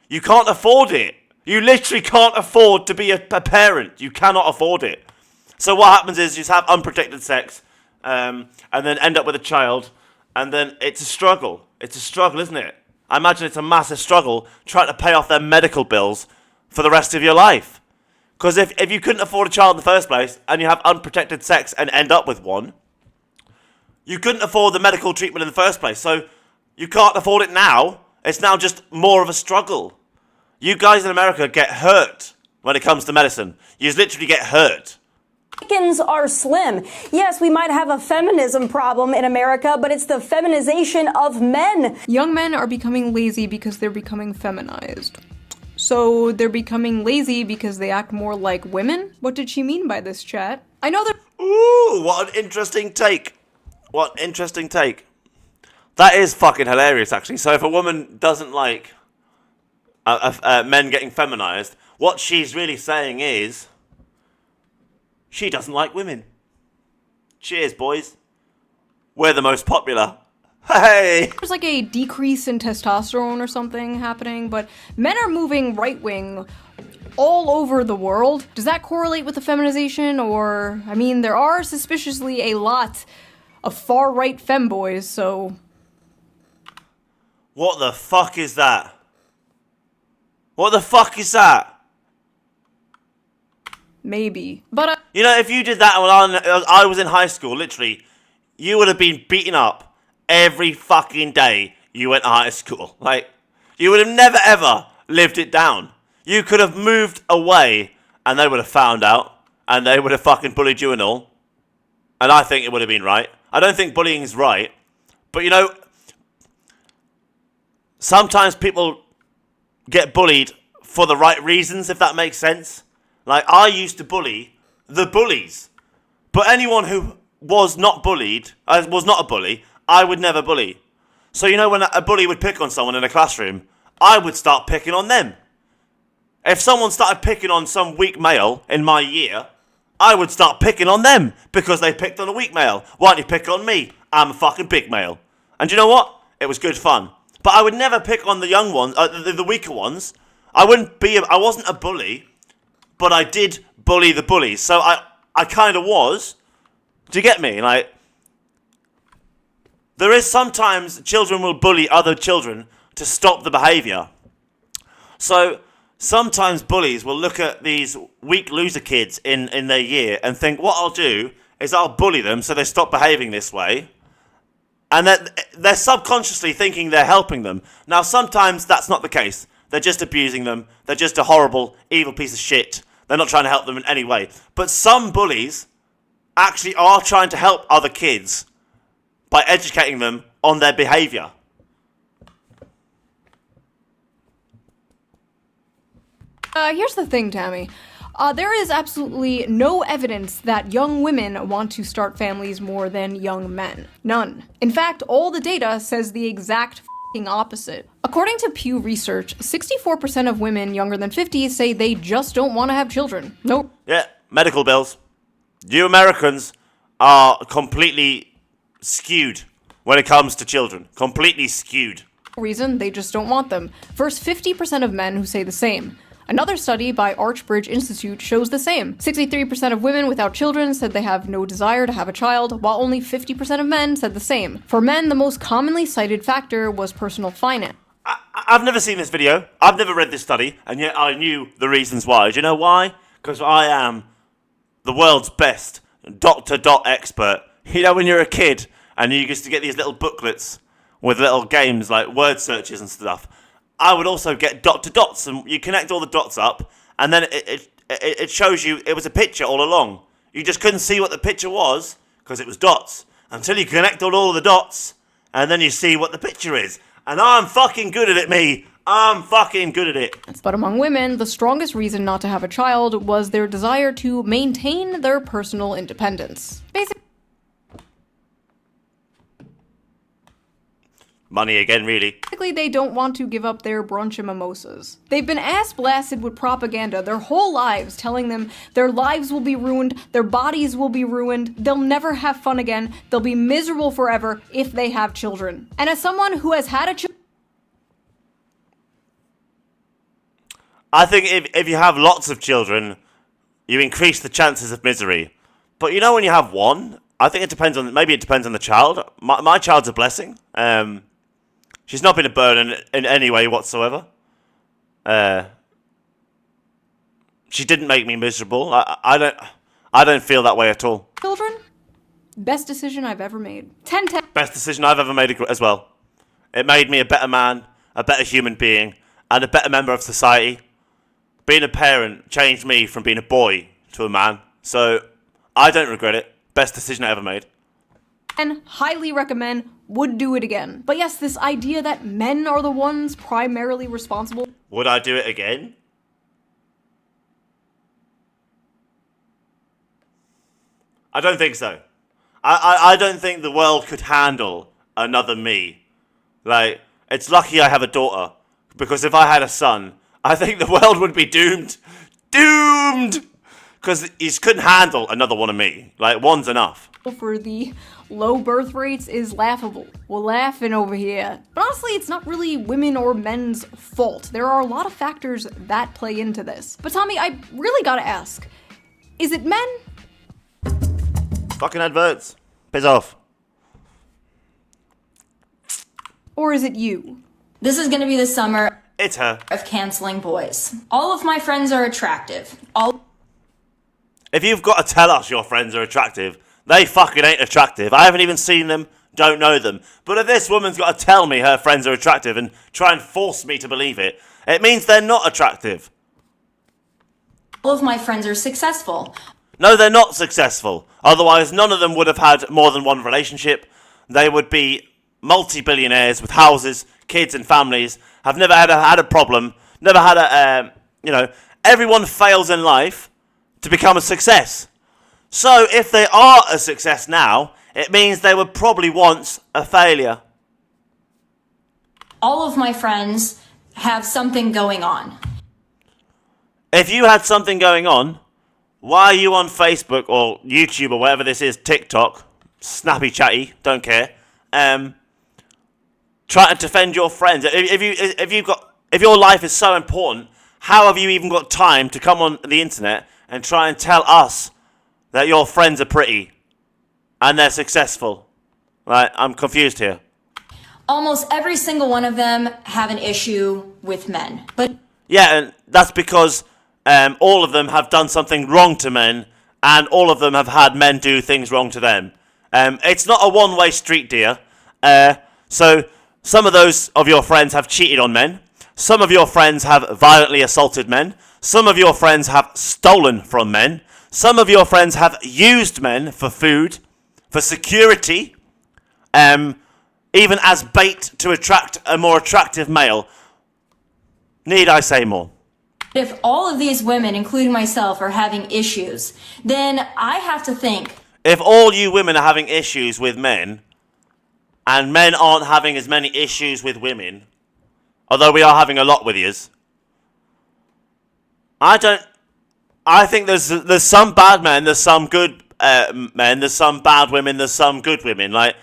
You can't afford it. You literally can't afford to be a parent. You cannot afford it. So what happens is you just have unprotected sex, and then end up with a child, and then it's a struggle. It's a struggle, isn't it? I imagine it's a massive struggle trying to pay off their medical bills for the rest of your life. Because if you couldn't afford a child in the first place, and you have unprotected sex and end up with one, you couldn't afford the medical treatment in the first place. So you can't afford it now. It's now just more of a struggle. You guys in America get hurt when it comes to medicine. You just literally get hurt. Pickings are slim. Yes, we might have a feminism problem in America, but it's the feminization of men. Young men are becoming lazy because they're becoming feminized. So they're becoming lazy because they act more like women? What did she mean by this, chat? I know that. Ooh, what an interesting take. What an interesting take. That is fucking hilarious, actually. So if a woman doesn't like men getting feminized, what she's really saying is she doesn't like women. Cheers, boys. We're the most popular. Hey! There's like a decrease in testosterone or something happening, but men are moving right-wing all over the world. Does that correlate with the feminization? Or, I mean, there are suspiciously a lot of far-right femboys, so... What the fuck is that? What the fuck is that? Maybe. But, You know, if you did that when I was in high school, literally, you would have been beaten up every fucking day you went to high school. Like, you would have never ever lived it down. You could have moved away and they would have found out and they would have fucking bullied you and all. And I think it would have been right. I don't think bullying is right. But you know, sometimes people get bullied for the right reasons, if that makes sense. Like, I used to bully the bullies. But anyone who was not bullied, was not a bully, I would never bully. So you know when a bully would pick on someone in a classroom, I would start picking on them. If someone started picking on some weak male in my year, I would start picking on them because they picked on a weak male. Why don't you pick on me? I'm a fucking big male. And you know what? It was good fun. But I would never pick on the young ones, the weaker ones. I wasn't a bully, but I did bully the bullies. So I kind of was. Do you get me? Like, there is sometimes children will bully other children to stop the behaviour. So sometimes bullies will look at these weak loser kids in their year and think, what I'll do is I'll bully them so they stop behaving this way. And they're subconsciously thinking they're helping them. Now, sometimes that's not the case. They're just abusing them. They're just a horrible, evil piece of shit. They're not trying to help them in any way. But some bullies actually are trying to help other kids by educating them on their behaviour. Here's the thing, Tammy. There is absolutely no evidence that young women want to start families more than young men. None. In fact, all the data says the exact f***ing opposite. According to Pew Research, 64% of women younger than 50 say they just don't want to have children. Nope. Yeah, medical bills. You Americans are completely skewed when it comes to children. Completely skewed. Reason, they just don't want them. First, 50% of men who say the same. Another study by Archbridge Institute shows the same. 63% of women without children said they have no desire to have a child, while only 50% of men said the same. For men, the most commonly cited factor was personal finance. I've never seen this video. I've never read this study, and yet I knew the reasons why. Do you know why? Because I am the world's best dot-to-dot expert. You know when you're a kid, and you used to get these little booklets with little games like word searches and stuff. I would also get dot to dots, and you connect all the dots up, and then it shows you it was a picture all along. You just couldn't see what the picture was because it was dots until you connect all the dots, and then you see what the picture is. And I'm fucking good at it, me. I'm fucking good at it. But among women, the strongest reason not to have a child was their desire to maintain their personal independence. Basically, money again, really. Basically, they don't want to give up their brunch and mimosas. They've been ass-blasted with propaganda their whole lives, telling them their lives will be ruined, their bodies will be ruined, they'll never have fun again, they'll be miserable forever if they have children. And as someone who has had a child, I think if you have lots of children, you increase the chances of misery. But you know when you have one, I think it depends on, maybe it depends on the child. My child's a blessing. She's not been a burden in any way whatsoever. She didn't make me miserable. I don't feel that way at all. children, best decision I've ever made. 10-10. Best decision I've ever made as well. It made me a better man, a better human being, and a better member of society. Being a parent changed me from being a boy to a man, so I don't regret it. Best decision I ever made. And highly recommend, would do it again. But yes, this idea that men are the ones primarily responsible. Would I do it again? I don't think so. I don't think the world could handle another me. Like, it's lucky I have a daughter, because if I had a son, I think the world would be doomed. Doomed! Because he couldn't handle another one of me. Like, one's enough. For the low birth rates is laughable. We're laughing over here. But honestly, it's not really women or men's fault. There are a lot of factors that play into this. But Tommy, I really gotta ask, is it men? Fucking adverts. Piss off. Or is it you? This is going to be the summer It's her. of canceling boys. All of my friends are attractive. If you've got to tell us your friends are attractive, they fucking ain't attractive. I haven't even seen them, don't know them. But if this woman's got to tell me her friends are attractive and try and force me to believe it, it means they're not attractive. All of my friends are successful. No, they're not successful. Otherwise, none of them would have had more than one relationship. They would be multi-billionaires with houses, kids and families, have never had a problem, never had everyone fails in life to become a success. So if they are a success now, it means they were probably once a failure. All of my friends have something going on. If you had something going on, why are you on Facebook or YouTube or whatever this is, TikTok, Snappy Chatty, don't care, trying to defend your friends? If your life is so important, how have you even got time to come on the internet and try and tell us that your friends are pretty and they're successful? Right, I'm confused here. Almost every single one of them have an issue with men. But yeah, and that's because all of them have done something wrong to men, and all of them have had men do things wrong to them. It's not a one-way street, dear. So some of those of your friends have cheated on men. Some of your friends have violently assaulted men. Some of your friends have stolen from men. Some of your friends have used men for food, for security, even as bait to attract a more attractive male. Need I say more? if all of these women, including myself, are having issues, then I have to think. If all you women are having issues with men, and men aren't having as many issues with women, although we are having a lot with yous, I think there's some bad men, there's some good men, there's some bad women, there's some good women. Like,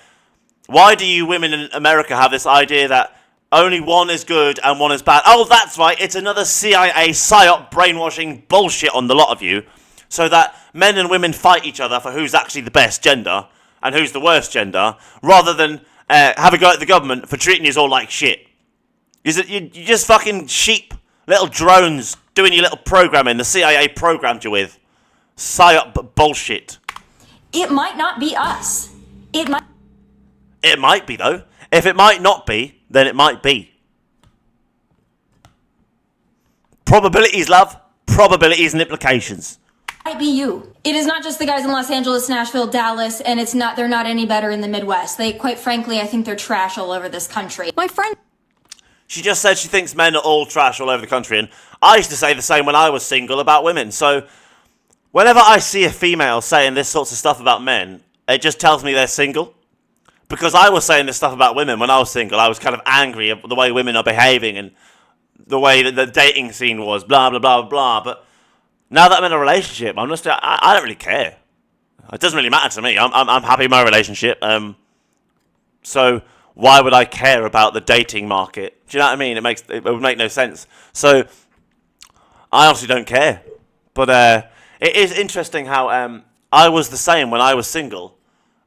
why do you women in America have this idea that only one is good and one is bad? Oh, that's right, it's another CIA psyop brainwashing bullshit on the lot of you, so that men and women fight each other for who's actually the best gender and who's the worst gender, rather than have a go at the government for treating you all like shit. You're just fucking sheep, little drones doing your little programming the CIA programmed you with. Psyop bullshit. It might not be us. It might be, though. If it might not be, then it might be. Probabilities, love. Probabilities and implications. might be you. It is not just the guys in Los Angeles, Nashville, Dallas, and they're not any better in the Midwest. Quite frankly, I think they're trash all over this country. My friend... She just said she thinks men are all trash all over the country, and I used to say the same when I was single about women. So whenever I see a female saying this sorts of stuff about men, it just tells me they're single. Because I was saying this stuff about women when I was single. I was kind of angry at the way women are behaving and the way that the dating scene was, blah, blah, blah, blah. But now that I'm in a relationship, I don't really care. It doesn't really matter to me. I'm happy in my relationship. So why would I care about the dating market? Do you know what I mean? It would make no sense. So I honestly don't care. But it is interesting how I was the same when I was single.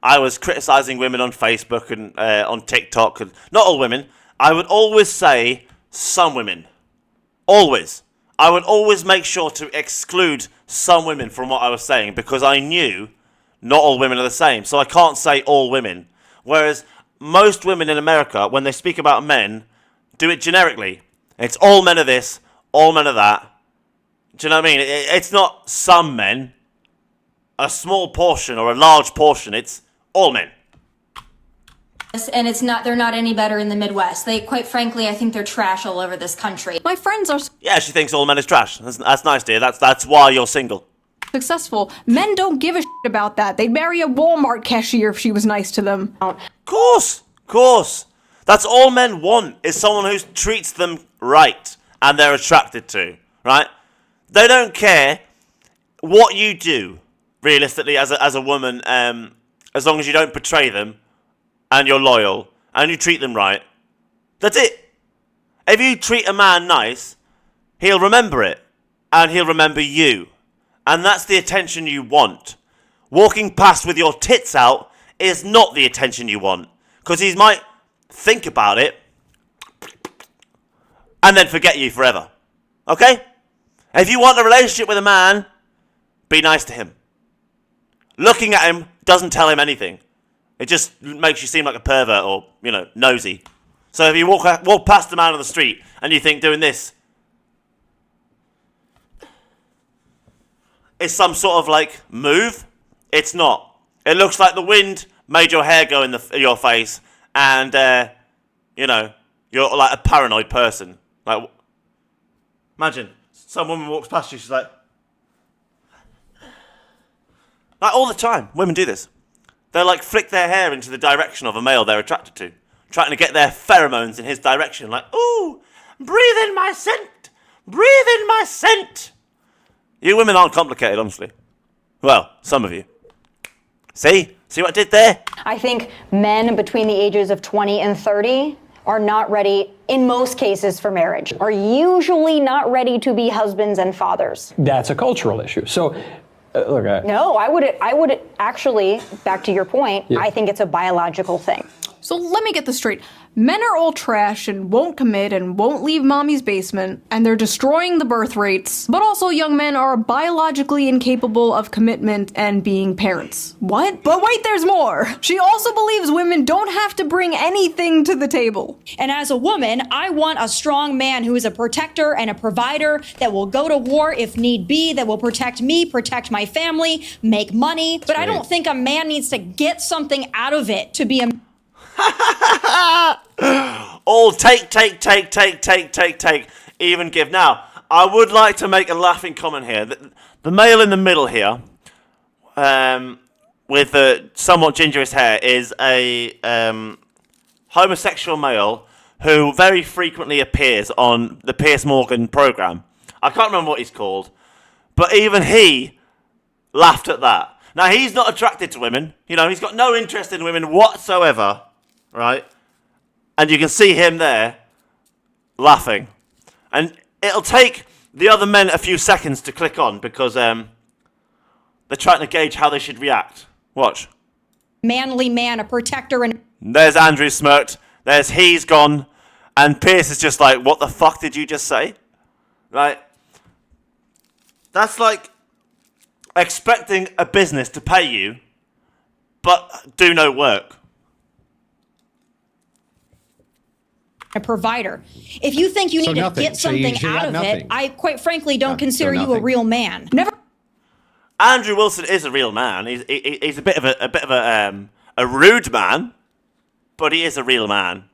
I was criticising women on Facebook and on TikTok, and not all women. I would always say some women. Always. I would always make sure to exclude some women from what I was saying, because I knew not all women are the same. So I can't say all women. Whereas most women in America, when they speak about men, do it generically. It's all men are this, all men are that. Do you know what I mean? It's not some men, a small portion or a large portion. It's all men. And they're not any better in the Midwest. Quite frankly, I think they're trash all over this country. My friends are Yeah, she thinks all men is trash. That's nice, dear. That's why you're single. successful. Men don't give a shit about that. They'd marry a Walmart cashier if she was nice to them. Course. That's all men want, is someone who treats them right and they're attracted to, right? They don't care what you do, realistically, as a woman, as long as you don't betray them and you're loyal and you treat them right. That's it. If you treat a man nice, he'll remember it and he'll remember you. And that's the attention you want. Walking past with your tits out is not the attention you want, because he might think about it, and then forget you forever. Okay? If you want a relationship with a man, be nice to him. Looking at him doesn't tell him anything. It just makes you seem like a pervert or, nosy. So if you walk past a man on the street and you think doing this is some sort of like move, it's not. It looks like the wind made your hair go in your face, and you're like a paranoid person. Like, imagine some woman walks past you, she's like all the time. Women do this. They'll like flick their hair into the direction of a male they're attracted to, trying to get their pheromones in his direction. Like, ooh, breathe in my scent, breathe in my scent. You women aren't complicated, honestly. Well, some of you. See what I did there? I think men between the ages of 20 and 30 are not ready, in most cases, for marriage, are usually not ready to be husbands and fathers. That's a cultural issue. So, look, No, I would actually, back to your point, Yeah. I think it's a biological thing. So let me get this straight. Men are all trash and won't commit and won't leave mommy's basement, and they're destroying the birth rates. But also young men are biologically incapable of commitment and being parents. What? But wait, there's more. She also believes women don't have to bring anything to the table. And as a woman, I want a strong man who is a protector and a provider that will go to war if need be, that will protect me, protect my family, make money. But I don't think a man needs to get something out of it to be a All take, even give. Now, I would like to make a laughing comment here. The male in the middle here, with the somewhat gingerous hair, is a homosexual male who very frequently appears on the Piers Morgan programme. I can't remember what he's called, but even he laughed at that. Now, he's not attracted to women. He's got no interest in women whatsoever. Right? And you can see him there laughing. And it'll take the other men a few seconds to click on because they're trying to gauge how they should react. Watch. manly man, a protector, and There's Andrew smirked. There's he's gone. And Pierce is just like, what the fuck did you just say? Right? That's like expecting a business to pay you, but do no work. a provider. If you think you need to get something out of it, I quite frankly don't consider you a real man. Never. Andrew Wilson is a real man. He's a bit of a rude man, but he is a real man.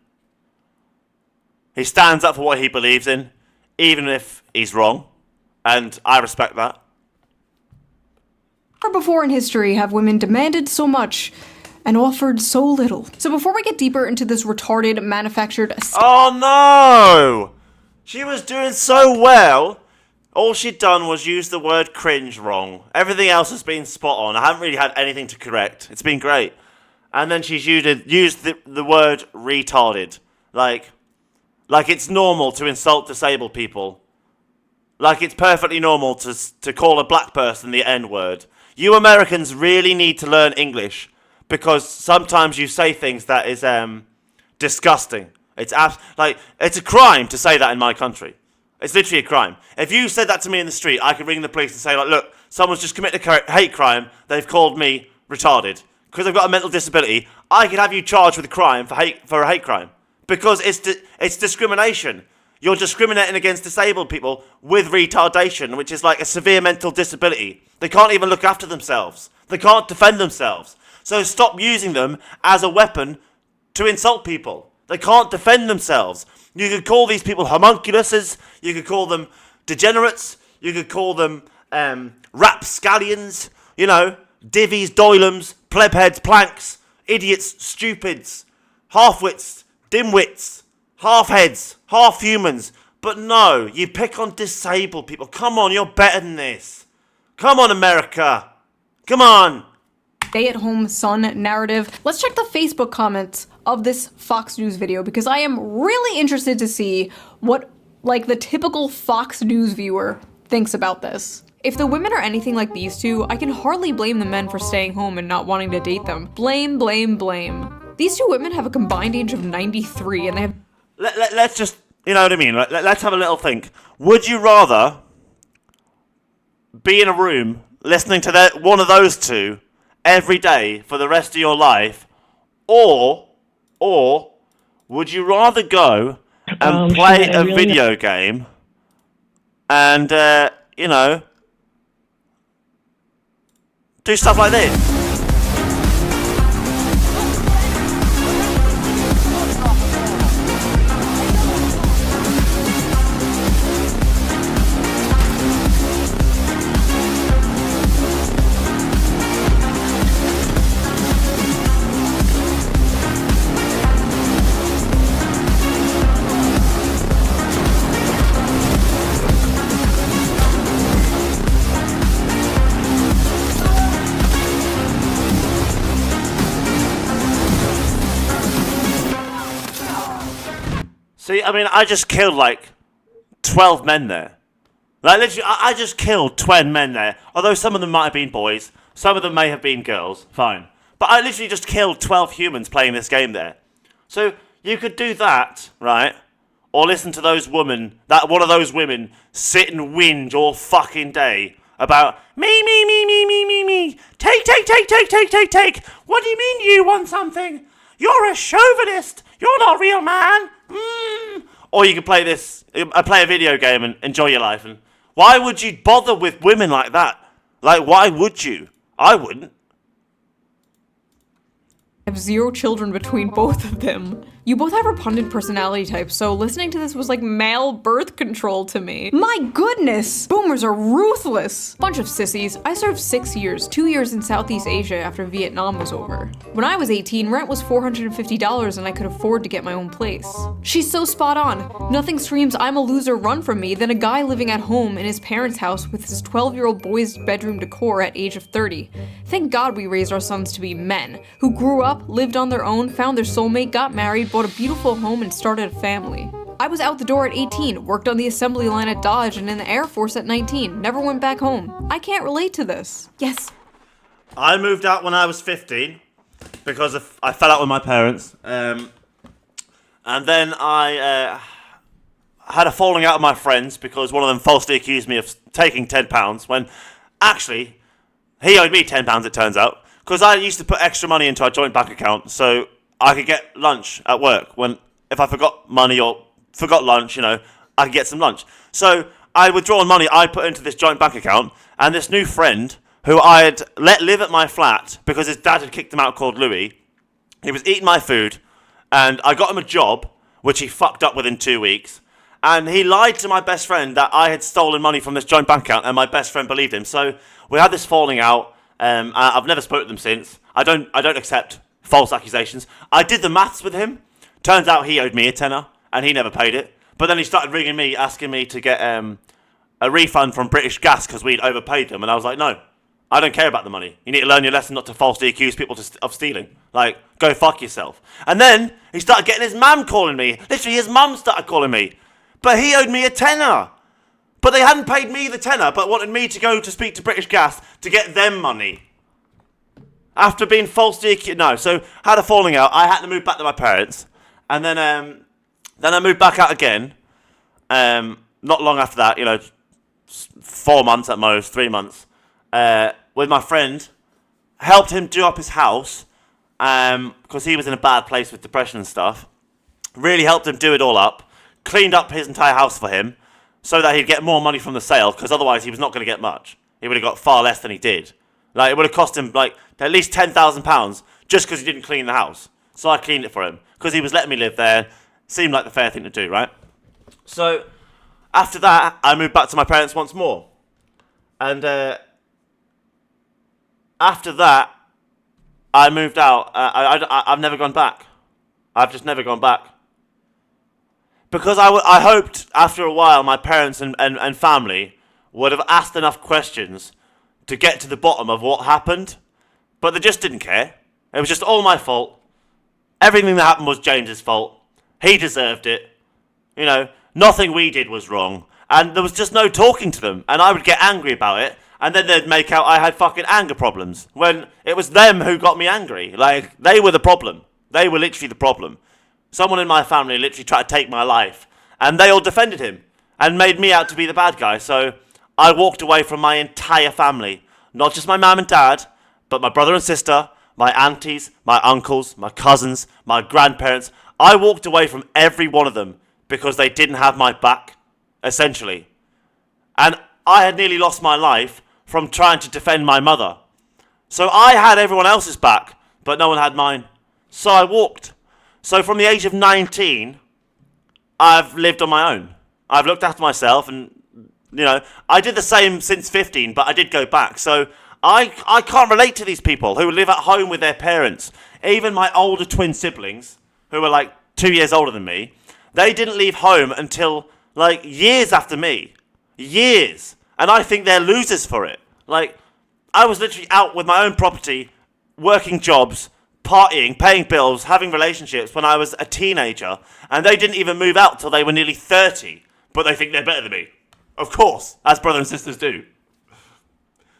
He stands up for what he believes in, even if he's wrong, and I respect that. Never before in history have women demanded so much and offered so little. So before we get deeper into this retarded, manufactured... Oh no! She was doing so well. All she'd done was use the word cringe wrong. Everything else has been spot on. I haven't really had anything to correct. It's been great. And then she's used the word retarded. Like it's normal to insult disabled people. Like it's perfectly normal to call a black person the N-word. You Americans really need to learn English, because sometimes you say things that is disgusting. It's a crime to say that in my country. It's literally a crime. If you said that to me in the street, I could ring the police and say, like, look, someone's just committed a hate crime. They've called me retarded. Because I've got a mental disability, I could have you charged with a crime for a hate crime. Because it's discrimination. You're discriminating against disabled people with retardation, which is like a severe mental disability. They can't even look after themselves. They can't defend themselves. So stop using them as a weapon to insult people. They can't defend themselves. You could call these people homunculuses. You could call them degenerates. You could call them rapscallions. Divvies, doylums, plebheads, planks, idiots, stupids, half-wits, dimwits, half-heads, half-humans. But no, you pick on disabled people. Come on, you're better than this. Come on, America. Come on. Stay-at-home son narrative. Let's check the Facebook comments of this Fox News video, because I am really interested to see what, the typical Fox News viewer thinks about this. If the women are anything like these two, I can hardly blame the men for staying home and not wanting to date them. Blame, blame, blame. These two women have a combined age of 93, and they have... Let's just, you know what I mean? Let's have a little think. Would you rather be in a room listening to one of those two every day for the rest of your life, or would you rather go and play a video game and, you know, do stuff like this? See, I mean, I just killed like 12 men there. Like, literally, I just killed 12 men there. Although some of them might have been boys, some of them may have been girls, fine. But I literally just killed 12 humans playing this game there. So you could do that, right? Or listen to those women, one of those women sit and whinge all fucking day about me. Take. What do you mean you want something? You're a chauvinist. You're not a real man. Or you could play a video game and enjoy your life. And why would you bother with women like that? Like, why would you? I wouldn't. I have 0 children between both of them. You both have repugnant personality types, so listening to this was like male birth control to me. My goodness! Boomers are ruthless! Bunch of sissies. I served 6 years, 2 years in Southeast Asia after Vietnam was over. When I was 18, rent was $450 and I could afford to get my own place. She's so spot on. Nothing screams I'm a loser run from me than a guy living at home in his parents' house with his 12-year-old boy's bedroom decor at age of 30. Thank God we raised our sons to be men, who grew up, lived on their own, found their soulmate, got married, bought a beautiful home, and started a family. I was out the door at 18, worked on the assembly line at Dodge and in the Air Force at 19, never went back home. I can't relate to this. Yes. I moved out when I was 15 because I fell out with my parents. And then I had a falling out with my friends because one of them falsely accused me of taking £10 when actually he owed me £10, it turns out, because I used to put extra money into our joint bank account so I could get lunch at work if I forgot money or forgot lunch, you know, I could get some lunch. So I withdrawn money I put into this joint bank account, and this new friend who I had let live at my flat because his dad had kicked him out, called Louis, he was eating my food, and I got him a job, which he fucked up within 2 weeks, and he lied to my best friend that I had stolen money from this joint bank account, and my best friend believed him. So we had this falling out. I've never spoken to them since. I don't accept false accusations. I did the maths with him. Turns out he owed me a tenner, and he never paid it. But then he started ringing me, asking me to get a refund from British Gas because we'd overpaid them. And I was like, no, I don't care about the money. You need to learn your lesson not to falsely accuse people of stealing. Like, go fuck yourself. And then he started getting his mum calling me. Literally, his mum started calling me. But he owed me a tenner. But they hadn't paid me the tenner, but wanted me to go to speak to British Gas to get them money. After being falsely accused. No, so I had a falling out. I had to move back to my parents. And then I moved back out again. Not long after that, you know, 4 months at most, 3 months. With my friend. Helped him do up his house. Because he was in a bad place with depression and stuff. Really helped him do it all up. Cleaned up his entire house for him. So that he'd get more money from the sale. Because otherwise he was not going to get much. He would have got far less than he did. Like, it would have cost him, like, at least £10,000 just because he didn't clean the house. So I cleaned it for him because he was letting me live there. Seemed like the fair thing to do, right? So after that, I moved back to my parents once more. And after that, I moved out. I've never gone back. I've just never gone back. Because I hoped after a while my parents and family would have asked enough questions to get to the bottom of what happened. But they just didn't care. It was just all my fault. Everything that happened was James's fault. He deserved it. You know, nothing we did was wrong. And there was just no talking to them. And I would get angry about it. And then they'd make out I had fucking anger problems. When it was them who got me angry. Like, they were the problem. They were literally the problem. Someone in my family literally tried to take my life, and they all defended him and made me out to be the bad guy. So I walked away from my entire family, not just my mum and dad, but my brother and sister, my aunties, my uncles, my cousins, my grandparents. I walked away from every one of them because they didn't have my back, essentially. And I had nearly lost my life from trying to defend my mother. So I had everyone else's back, but no one had mine. So I walked. So from the age of 19, I've lived on my own. I've looked after myself, and, you know, I did the same since 15, but I did go back. So I can't relate to these people who live at home with their parents. Even my older twin siblings, who were like 2 years older than me, they didn't leave home until like years after me. Years. And I think they're losers for it. Like, I was literally out with my own property, working jobs, partying, paying bills, having relationships when I was a teenager, and they didn't even move out till they were nearly 30, but they think they're better than me. Of course, as brothers and sisters do.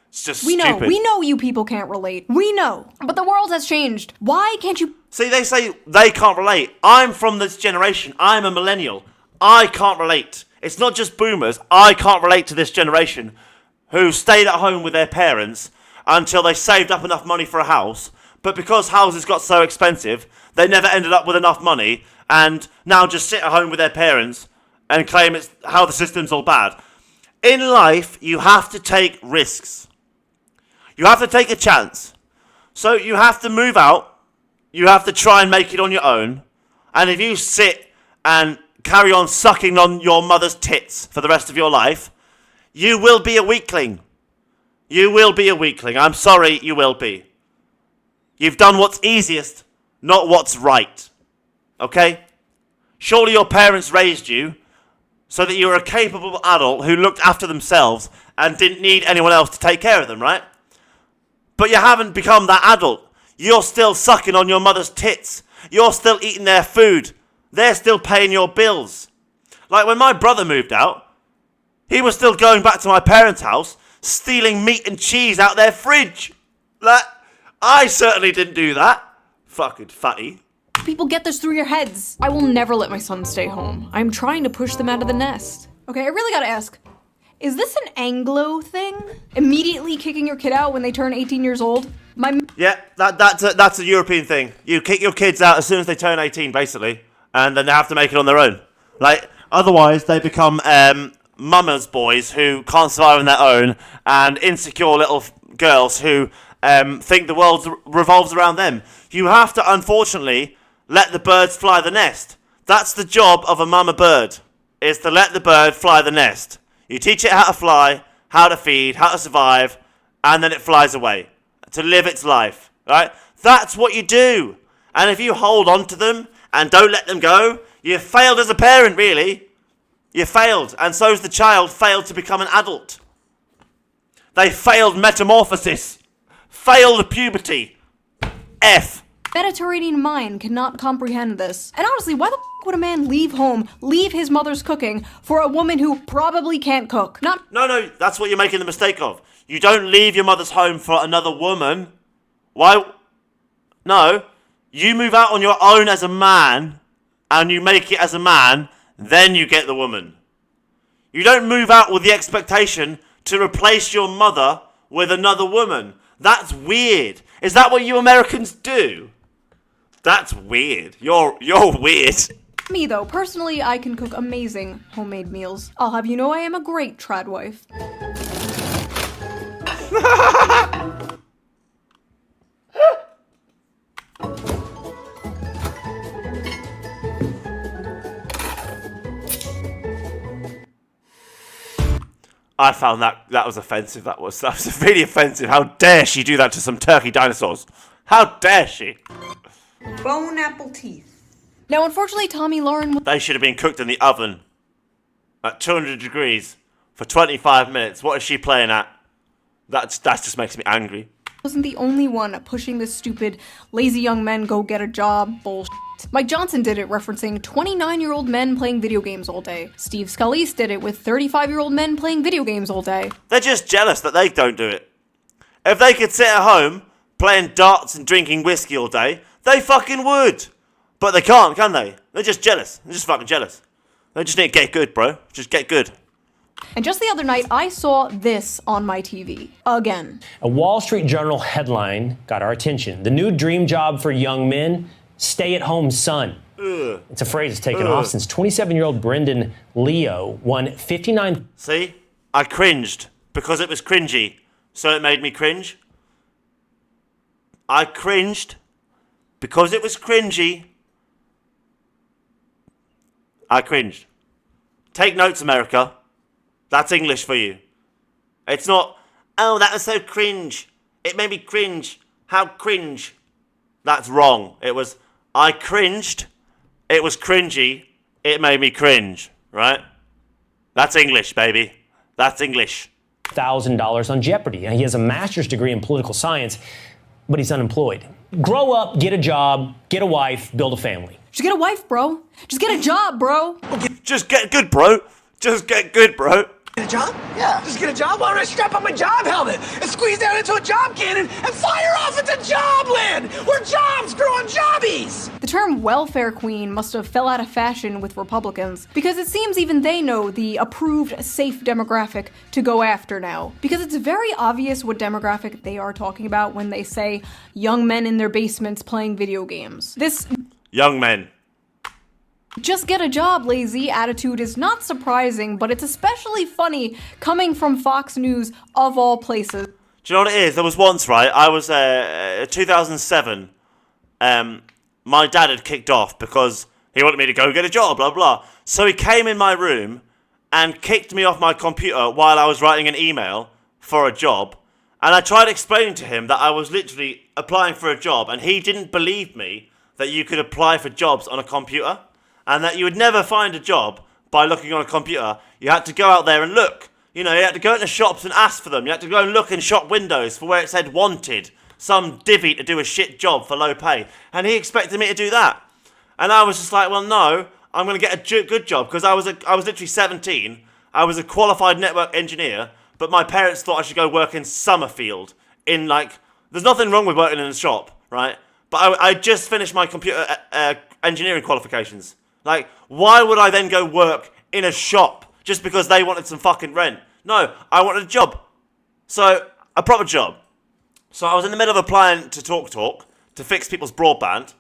It's just stupid. We know you people can't relate. We know. But the world has changed. Why can't you... See, they say they can't relate. I'm from this generation. I'm a millennial. I can't relate. It's not just boomers. I can't relate to this generation who stayed at home with their parents until they saved up enough money for a house. But because houses got so expensive, they never ended up with enough money and now just sit at home with their parents and claim it's how the system's all bad. In life, you have to take risks. You have to take a chance. So you have to move out. You have to try and make it on your own. And if you sit and carry on sucking on your mother's tits for the rest of your life, you will be a weakling. You will be a weakling. I'm sorry, you will be. You've done what's easiest, not what's right. Okay? Surely your parents raised you so that you were a capable adult who looked after themselves and didn't need anyone else to take care of them, right? But you haven't become that adult. You're still sucking on your mother's tits. You're still eating their food. They're still paying your bills. Like when my brother moved out, he was still going back to my parents' house, stealing meat and cheese out their fridge. Like, I certainly didn't do that. Fucking fatty. People get this through your heads. I will never let my son stay home. I'm trying to push them out of the nest. Okay, I really gotta ask. Is this an Anglo thing? Immediately kicking your kid out when they turn 18 years old? Yeah, that's a European thing. You kick your kids out as soon as they turn 18, basically. And then they have to make it on their own. Like, otherwise they become mama's boys who can't survive on their own and insecure little girls who think the world revolves around them. You have to, unfortunately, let the birds fly the nest. That's the job of a mama bird, is to let the bird fly the nest. You teach it how to fly, how to feed, how to survive, and then it flies away to live its life, right? That's what you do. And if you hold on to them and don't let them go, you've failed as a parent, really. You failed, and so's the child failed to become an adult. They failed metamorphosis, failed puberty. F. Mediterranean mind cannot comprehend this. And honestly, why the would a man leave home, leave his mother's cooking, for a woman who probably can't cook? No, that's what you're making the mistake of. You don't leave your mother's home for another woman. Why? No. You move out on your own as a man, and you make it as a man, then you get the woman. You don't move out with the expectation to replace your mother with another woman. That's weird. Is that what you Americans do? That's weird. You're weird. Me though, personally, I can cook amazing homemade meals. I'll have you know I am a great trad wife. I found that was offensive. That was really offensive. How dare she do that to some turkey dinosaurs? How dare she? Bone apple teeth. Now, unfortunately, Tommy Lauren... They should have been cooked in the oven at 200 degrees for 25 minutes. What is she playing at? That just makes me angry. Wasn't the only one pushing this stupid lazy young men go get a job bullshit. Mike Johnson did it referencing 29-year-old men playing video games all day. Steve Scalise did it with 35-year-old men playing video games all day. They're just jealous that they don't do it. If they could sit at home playing darts and drinking whiskey all day, They fucking would. But they can't, can they? They're just jealous. They're just fucking jealous. They just need to get good, bro. Just get good. And just the other night, I saw this on my TV. Again. A Wall Street Journal headline got our attention. The new dream job for young men, stay-at-home son. Ugh. It's a phrase that's taken off since 27-year-old Brendan Leo won 59... See? I cringed because it was cringy, so it made me cringe. I cringed because it was cringy. I cringed. Take notes, America. That's English for you. It's not, oh, that was so cringe. It made me cringe. How cringe. That's wrong. It was, I cringed. It was cringy. It made me cringe. Right? That's English, baby. That's English. $1,000 on Jeopardy. And he has a master's degree in political science, but he's unemployed. Grow up, get a job, get a wife, build a family. Just get a wife, bro. Just get a job, bro. Just get good, bro. Just get good, bro. Get a job? Yeah. Just get a job? Why don't I strap on my job helmet and squeeze down into a job cannon and fire off into job land where jobs grow on jobbies? The term welfare queen must have fell out of fashion with Republicans because it seems even they know the approved safe demographic to go after now. Because it's very obvious what demographic they are talking about when they say young men in their basements playing video games. This young men. Just get a job, lazy attitude is not surprising, but it's especially funny coming from Fox News of all places. Do you know what it is? There was once, right, I was, 2007, my dad had kicked off because he wanted me to go get a job, blah, blah. So he came in my room and kicked me off my computer while I was writing an email for a job. And I tried explaining to him that I was literally applying for a job, and he didn't believe me that you could apply for jobs on a computer. And that you would never find a job by looking on a computer. You had to go out there and look. You know, you had to go into shops and ask for them. You had to go and look in shop windows for where it said wanted. Some divvy to do a shit job for low pay. And he expected me to do that. And I was just like, well, no, I'm going to get a good job. Because I was literally 17. I was a qualified network engineer. But my parents thought I should go work in Summerfield. In like, there's nothing wrong with working in a shop, right? But I just finished my computer engineering qualifications. Like, why would I then go work in a shop just because they wanted some fucking rent? No, I wanted a job. So, a proper job. So I was in the middle of applying to TalkTalk to fix people's broadband.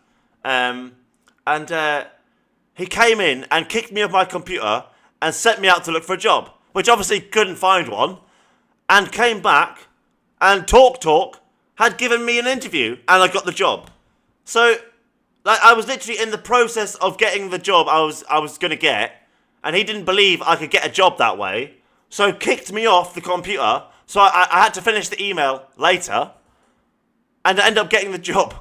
He came in and kicked me off my computer and sent me out to look for a job, which obviously couldn't find one, and came back and TalkTalk had given me an interview and I got the job. So... like, I was literally in the process of getting the job I was going to get, and he didn't believe I could get a job that way, so kicked me off the computer, so I had to finish the email later, and end up getting the job.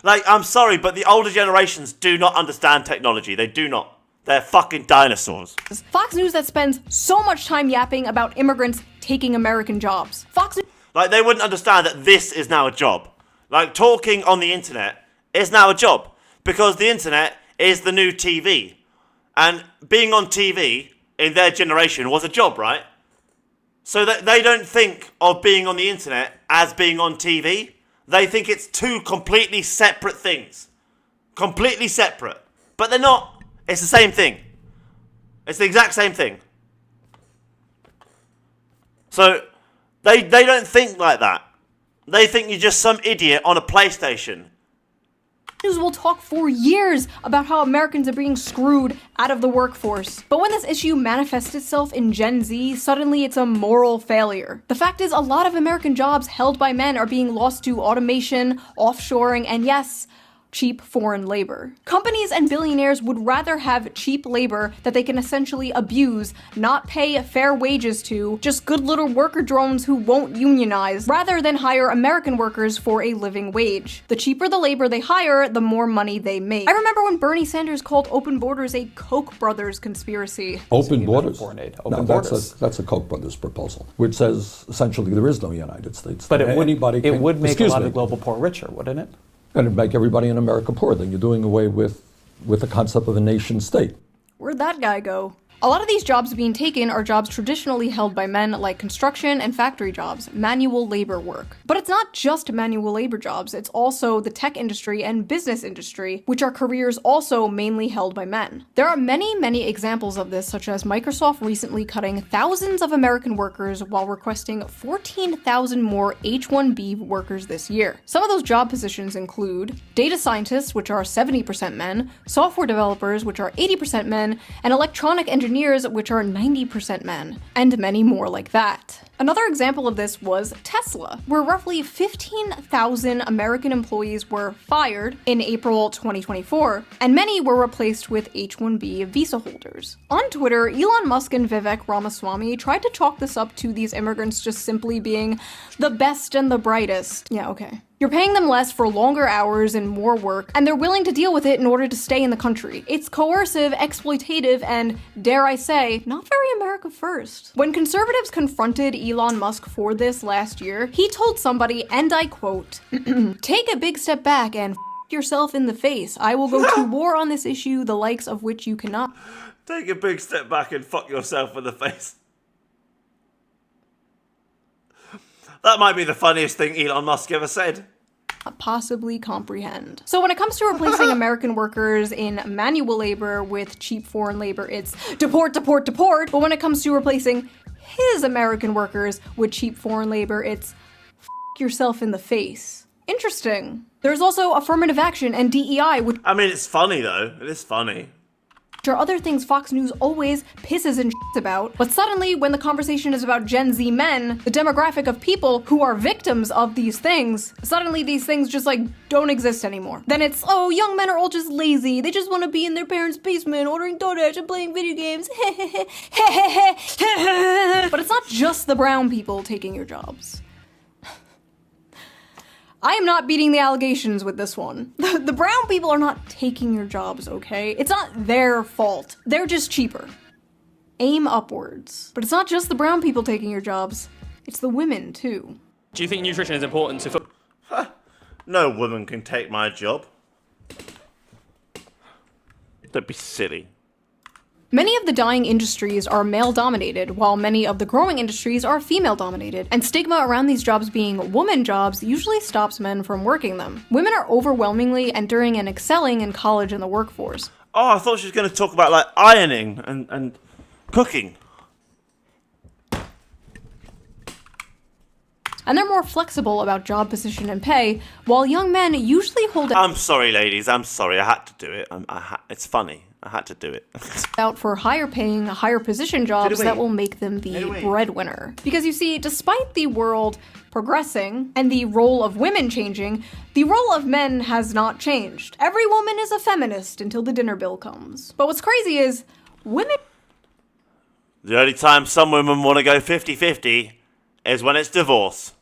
Like, I'm sorry, but the older generations do not understand technology. They do not. They're fucking dinosaurs. Fox News that spends so much time yapping about immigrants taking American jobs. Fox News... like, they wouldn't understand that this is now a job. Like, talking on the internet is now a job because the internet is the new TV. And being on TV in their generation was a job, right? So that they don't think of being on the internet as being on TV. They think it's two completely separate things. Completely separate. But they're not. It's the same thing. It's the exact same thing. So they don't think like that. They think you're just some idiot on a PlayStation. News will talk for years about how Americans are being screwed out of the workforce. But when this issue manifests itself in Gen Z, suddenly it's a moral failure. The fact is, a lot of American jobs held by men are being lost to automation, offshoring, and yes, cheap foreign labor. Companies and billionaires would rather have cheap labor that they can essentially abuse, not pay fair wages to, just good little worker drones who won't unionize, rather than hire American workers for a living wage. The cheaper the labor they hire, the more money they make. I remember when Bernie Sanders called open borders a Koch brothers conspiracy. Open borders? No, that's a Koch brothers proposal, which says essentially there is no United States. But it would make a lot of the global poor richer, wouldn't it? And it'd make everybody in America poor. Then you're doing away with the concept of a nation state. Where'd that guy go? A lot of these jobs being taken are jobs traditionally held by men, like construction and factory jobs, manual labor work. But it's not just manual labor jobs, it's also the tech industry and business industry, which are careers also mainly held by men. There are many examples of this, such as Microsoft recently cutting thousands of American workers while requesting 14,000 more H-1B workers this year. Some of those job positions include data scientists, which are 70% men, software developers, which are 80% men, and electronic engineers, which are 90% men, and many more like that. Another example of this was Tesla, where roughly 15,000 American employees were fired in April 2024, and many were replaced with H-1B visa holders. On Twitter, Elon Musk and Vivek Ramaswamy tried to chalk this up to these immigrants just simply being the best and the brightest. Yeah, okay. You're paying them less for longer hours and more work, and they're willing to deal with it in order to stay in the country. It's coercive, exploitative, and, dare I say, not very America first. When conservatives confronted Elon Musk for this last year, he told somebody, and I quote, "Take a big step back and f yourself in the face. I will go to war on this issue, the likes of which you cannot." Take a big step back and fuck yourself in the face. That might be the funniest thing Elon Musk ever said. Possibly comprehend. So when it comes to replacing American workers in manual labor with cheap foreign labor, it's deport, deport, deport. But when it comes to replacing his American workers with cheap foreign labor, it's f yourself in the face. Interesting. There's also affirmative action and DEI, which I mean, it's funny though. It is funny. are other things Fox News always pisses and shits about. But suddenly, when the conversation is about Gen Z men, the demographic of people who are victims of these things, suddenly these things just like don't exist anymore. Then it's, oh, young men are all just lazy. They just want to be in their parents' basement ordering DoorDash and playing video games. But it's not just the brown people taking your jobs. I am not beating the allegations with this one. The brown people are not taking your jobs, okay? It's not their fault. They're just cheaper. Aim upwards. But it's not just the brown people taking your jobs. It's the women, too. Do you think nutrition is important to football? No woman can take my job. Don't be silly. Many of the dying industries are male-dominated, while many of the growing industries are female-dominated, and stigma around these jobs being woman jobs usually stops men from working them. Women are overwhelmingly entering and excelling in college and the workforce. Oh, I thought she was going to talk about, like, ironing and cooking. And they're more flexible about job position and pay, while young men usually hold I'm sorry, ladies. I'm sorry. I had to do it. It's funny. I had to do it. out for higher paying, higher position jobs that will make them the breadwinner. Because you see, despite the world progressing and the role of women changing, the role of men has not changed. Every woman is a feminist until the dinner bill comes. But what's crazy is, women The only time some women want to go 50-50 is when it's divorce.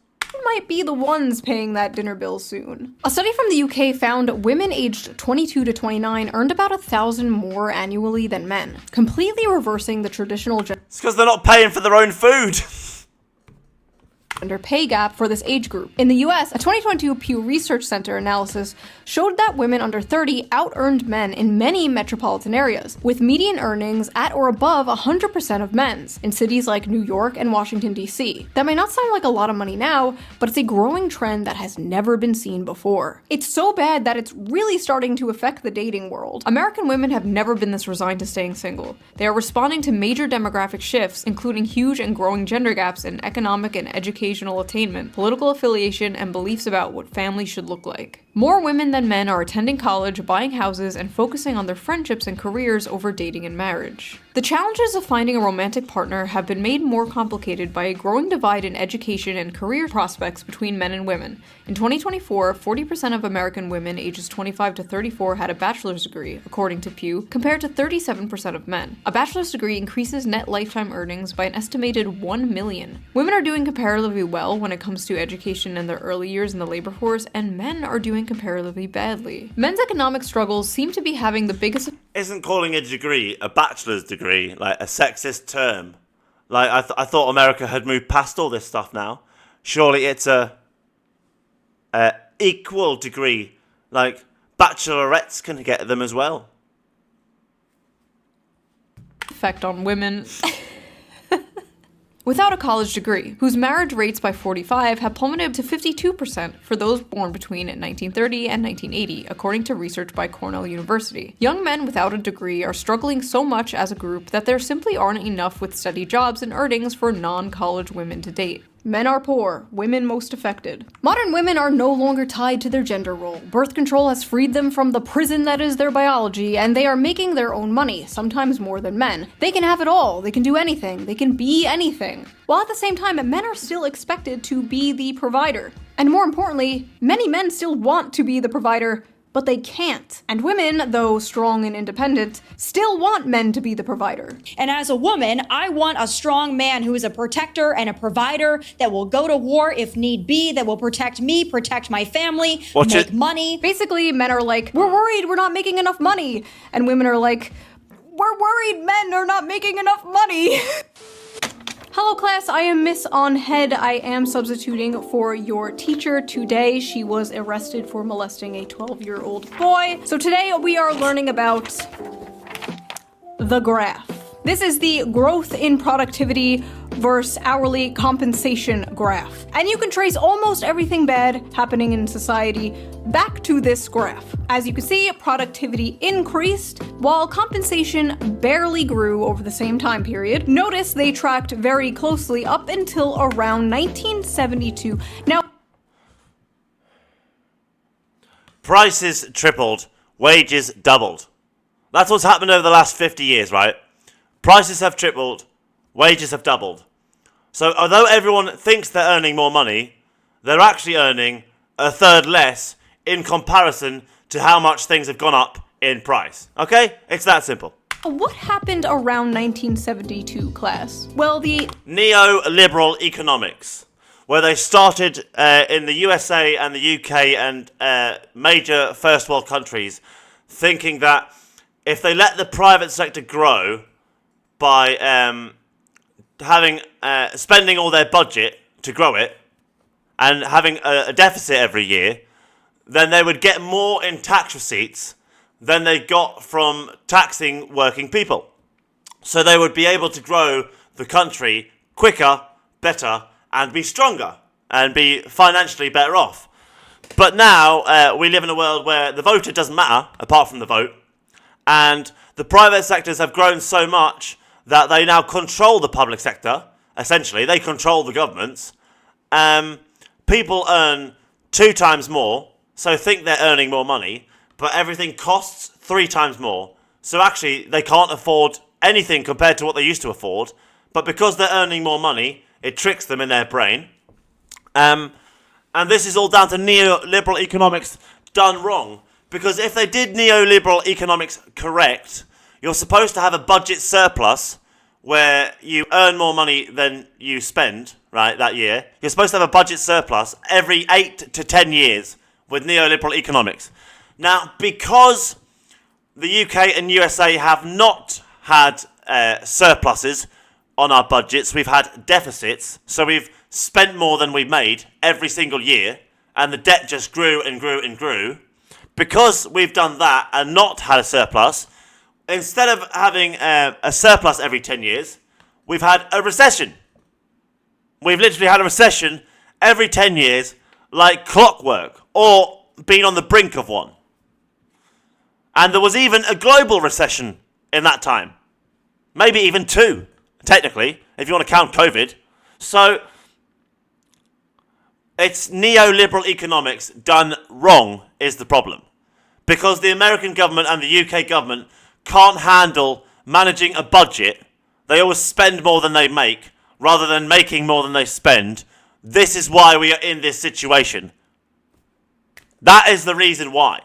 might be the ones paying that dinner bill soon. A study from the UK found women aged 22 to 29 earned about 1,000 more annually than men, completely reversing the traditional It's because they're not paying for their own food. gender pay gap for this age group. In the US, a 2022 Pew Research Center analysis showed that women under 30 out-earned men in many metropolitan areas, with median earnings at or above 100% of men's in cities like New York and Washington, D.C. That may not sound like a lot of money now, but it's a growing trend that has never been seen before. It's so bad that it's really starting to affect the dating world. American women have never been this resigned to staying single. They are responding to major demographic shifts, including huge and growing gender gaps in economic and educational attainment, political affiliation, and beliefs about what family should look like. More women than men are attending college, buying houses, and focusing on their friendships and careers over dating and marriage. The challenges of finding a romantic partner have been made more complicated by a growing divide in education and career prospects between men and women. In 2024, 40% of American women ages 25 to 34 had a bachelor's degree, according to Pew, compared to 37% of men. A bachelor's degree increases net lifetime earnings by an estimated $1 million. Women are doing comparatively well when it comes to education in their early years in the labor force, and men are doing comparatively badly. Men's economic struggles seem to be having the biggest... Isn't calling a degree a bachelor's degree like a sexist term? Like, I thought America had moved past all this stuff now. Surely it's a equal degree. Like, bachelorettes can get them as well. effect on women without a college degree, whose marriage rates by 45 have plummeted to 52% for those born between 1930 and 1980, according to research by Cornell University. Young men without a degree are struggling so much as a group that there simply aren't enough with steady jobs and earnings for non-college women to date. Men are poor, women most affected. Modern women are no longer tied to their gender role. Birth control has freed them from the prison that is their biology, and they are making their own money, sometimes more than men. They can have it all, they can do anything, they can be anything. While at the same time, men are still expected to be the provider. And more importantly, many men still want to be the provider, but they can't. And women, though strong and independent, still want men to be the provider. And as a woman, I want a strong man who is a protector and a provider that will go to war if need be, that will protect me, protect my family, make money. Basically, men are like, we're worried we're not making enough money. And women are like, we're worried men are not making enough money. Hello class, I am Miss On Head. I am substituting for your teacher today. She was arrested for molesting a 12-year-old boy. So today we are learning about the graph. This is the growth in productivity versus hourly compensation graph. And you can trace almost everything bad happening in society back to this graph. As you can see, productivity increased while compensation barely grew over the same time period. Notice they tracked very closely up until around 1972. Now, prices tripled, wages doubled. That's what's happened over the last 50 years, right? Prices have tripled, wages have doubled. So although everyone thinks they're earning more money, they're actually earning a third less in comparison to how much things have gone up in price. Okay? It's that simple. what happened around 1972, class? Well, the neoliberal economics, where they started in the USA and the UK and major first world countries, thinking that if they let the private sector grow by spending all their budget to grow it and having a deficit every year, then they would get more in tax receipts than they got from taxing working people. So they would be able to grow the country quicker, better, and be stronger, and be financially better off. But now we live in a world where the voter doesn't matter, apart from the vote, and the private sectors have grown so much that they now control the public sector. Essentially, they control the governments. People earn 2 times more, so think they're earning more money, but everything costs 3 times more. So actually, they can't afford anything compared to what they used to afford, but because they're earning more money, it tricks them in their brain. And this is all down to neoliberal economics done wrong. Because if they did neoliberal economics correct, you're supposed to have a budget surplus where you earn more money than you spend, right, that year. You're supposed to have a budget surplus every 8 to 10 years with neoliberal economics. Now, because the UK and USA have not had surpluses on our budgets, we've had deficits, so we've spent more than we've made every single year, and the debt just grew and grew and grew. Because we've done that and not had a surplus, instead of having a surplus every 10 years, we've had a recession. We've literally had a recession every 10 years like clockwork, or been on the brink of one. And there was even a global recession in that time. Maybe even 2, technically, if you want to count COVID. So, it's neoliberal economics done wrong is the problem. Because the American government and the UK government can't handle managing a budget. They always spend more than they make, rather than making more than they spend. This is why we are in this situation. That is the reason why.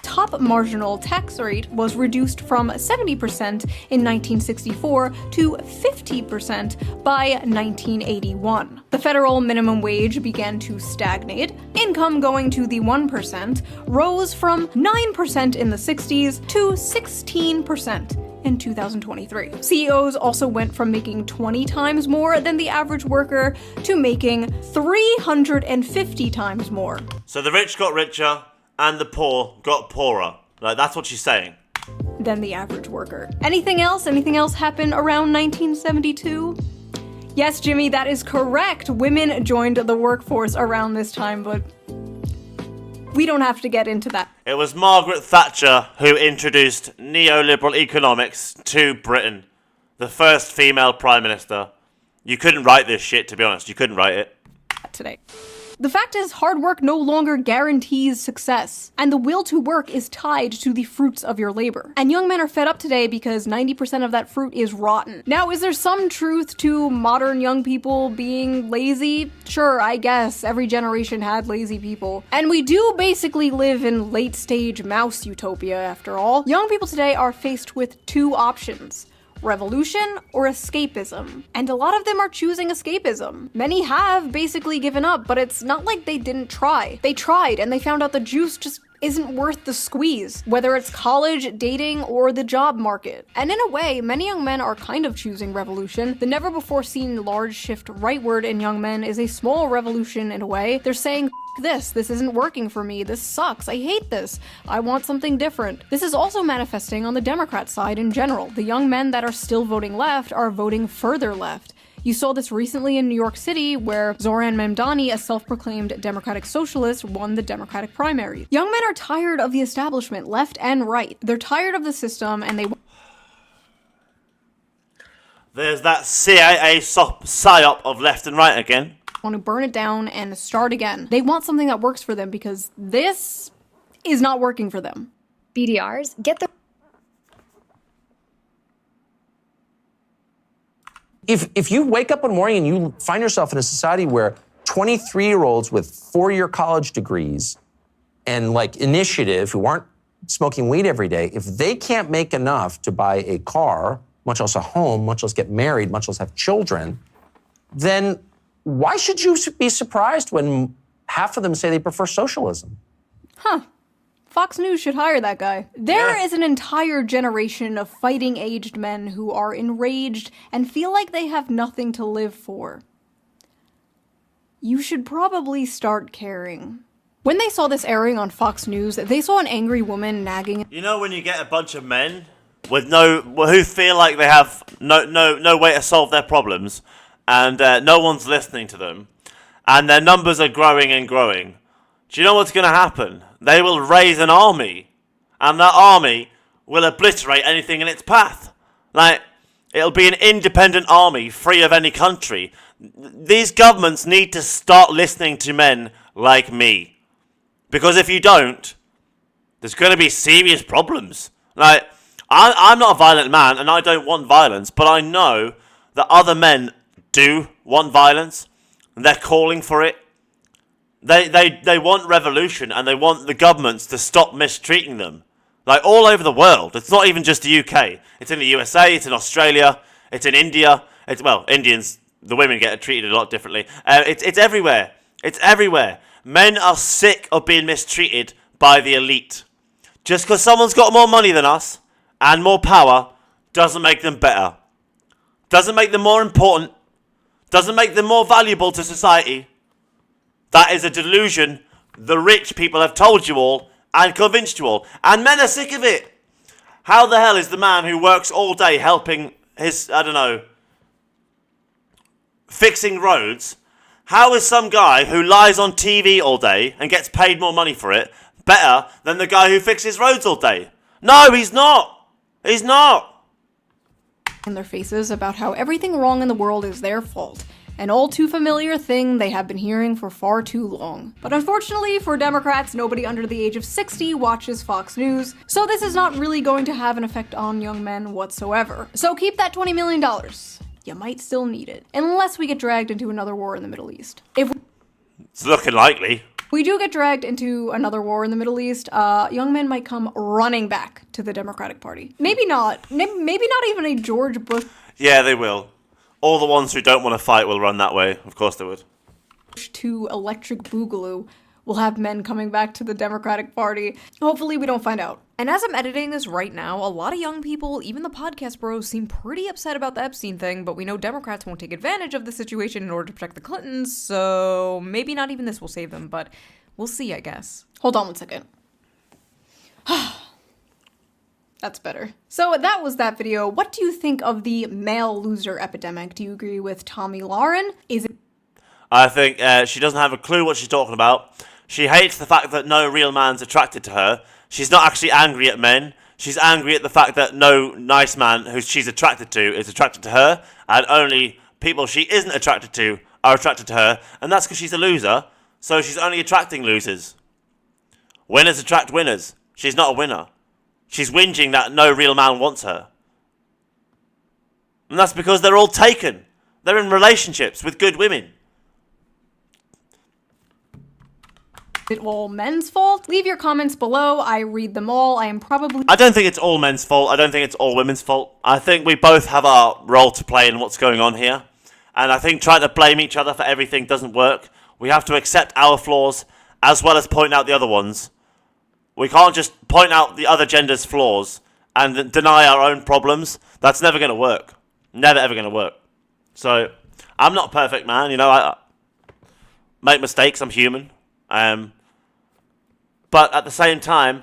Top marginal tax rate was reduced from 70% in 1964 to 50% by 1981. The federal minimum wage began to stagnate. Income going to the 1% rose from 9% in the 60s to 16% in 2023. CEOs also went from making 20 times more than the average worker to making 350 times more. So the rich got richer and the poor got poorer. Like, that's what she's saying. than the average worker. Anything else? Anything else happen around 1972? Yes, Jimmy, that is correct. Women joined the workforce around this time, but we don't have to get into that. It was Margaret Thatcher who introduced neoliberal economics to Britain. The first female prime minister. You couldn't write this shit, to be honest. You couldn't write it. Today. The fact is, hard work no longer guarantees success, and the will to work is tied to the fruits of your labor. And young men are fed up today because 90% of that fruit is rotten. Now, is there some truth to modern young people being lazy? Sure, I guess. Every generation had lazy people. And we do basically live in late-stage mouse utopia, after all. Young people today are faced with two options: revolution or escapism. And a lot of them are choosing escapism. Many have basically given up, but it's not like they didn't try. They tried and they found out the juice just isn't worth the squeeze, whether it's college, dating, or the job market. And in a way, many young men are kind of choosing revolution. The never-before-seen large shift rightward in young men is a small revolution in a way. They're saying, this isn't working for me, this sucks, I hate this, I want something different. This is also manifesting on the Democrat side in general. The young men that are still voting left are voting further left. You saw this recently in New York City, where Zoran Mamdani, a self-proclaimed democratic socialist, won the Democratic primary. Young men are tired of the establishment, left and right. They're tired of the system, and they... There's that CIA psyop of left and right again. Want to burn it down and start again. They want something that works for them because this is not working for them. BDRs, get the... If you wake up one morning and you find yourself in a society where 23-year-olds with 4-year college degrees and like initiative who aren't smoking weed every day, if they can't make enough to buy a car, much less a home, much less get married, much less have children, then why should you be surprised when half of them say they prefer socialism? Huh. Fox News should hire that guy. There is an entire generation of fighting-aged men who are enraged and feel like they have nothing to live for. You should probably start caring. When they saw this airing on Fox News, they saw an angry woman nagging. You know when you get a bunch of men with who feel like they have no way to solve their problems, and no one's listening to them, and their numbers are growing and growing. Do you know what's going to happen? They will raise an army, and that army will obliterate anything in its path. Like, it'll be an independent army, free of any country. These governments need to start listening to men like me. Because if you don't, there's going to be serious problems. Like, I'm not a violent man, and I don't want violence, but I know that other men do want violence, and they're calling for it. They want revolution, and they want the governments to stop mistreating them. Like, all over the world. It's not even just the UK. It's in the USA, it's in Australia, it's in India. Indians, the women get treated a lot differently. It's everywhere. It's everywhere. Men are sick of being mistreated by the elite. Just because someone's got more money than us, and more power, doesn't make them better. Doesn't make them more important. Doesn't make them more valuable to society. That is a delusion the rich people have told you all and convinced you all. And men are sick of it. How the hell is the man who works all day helping his, fixing roads, how is some guy who lies on TV all day and gets paid more money for it better than the guy who fixes roads all day? No, he's not. He's not. In their faces about how everything wrong in the world is their fault. An all too familiar thing they have been hearing for far too long. But unfortunately for Democrats, nobody under the age of 60 watches Fox News, so this is not really going to have an effect on young men whatsoever. So keep that $20 million. You might still need it, unless we get dragged into another war in the Middle East. If it's looking likely. we do get dragged into another war in the Middle East, young men might come running back to the Democratic Party. Maybe not. Maybe not even a George Bush. Yeah, they will. All the ones who don't want to fight will run that way. Of course they would. To electric boogaloo will have men coming back to the Democratic Party. Hopefully we don't find out. And as I'm editing this right now, a lot of young people, even the podcast bros, seem pretty upset about the Epstein thing, but we know Democrats won't take advantage of the situation in order to protect the Clintons, so maybe not even this will save them, but we'll see, I guess. Hold on one second. That's better. So that was that video. What do you think of the male loser epidemic? Do you agree with Tommy Lauren? Is it... I think she doesn't have a clue what she's talking about. She hates the fact that no real man's attracted to her. She's not actually angry at men. She's angry at the fact that no nice man who she's attracted to is attracted to her, and only people she isn't attracted to are attracted to her, and that's because she's a loser, so she's only attracting losers. Winners attract winners. She's not a winner. She's whinging that no real man wants her. And that's because they're all taken. They're in relationships with good women. Is it all men's fault? Leave your comments below. I read them all. I don't think it's all men's fault. I don't think it's all women's fault. I think we both have our role to play in what's going on here. And I think trying to blame each other for everything doesn't work. We have to accept our flaws as well as point out the other ones. We can't just point out the other gender's flaws and deny our own problems. That's never going to work. Never ever going to work. So, I'm not a perfect man. You know, I make mistakes. I'm human. But at the same time,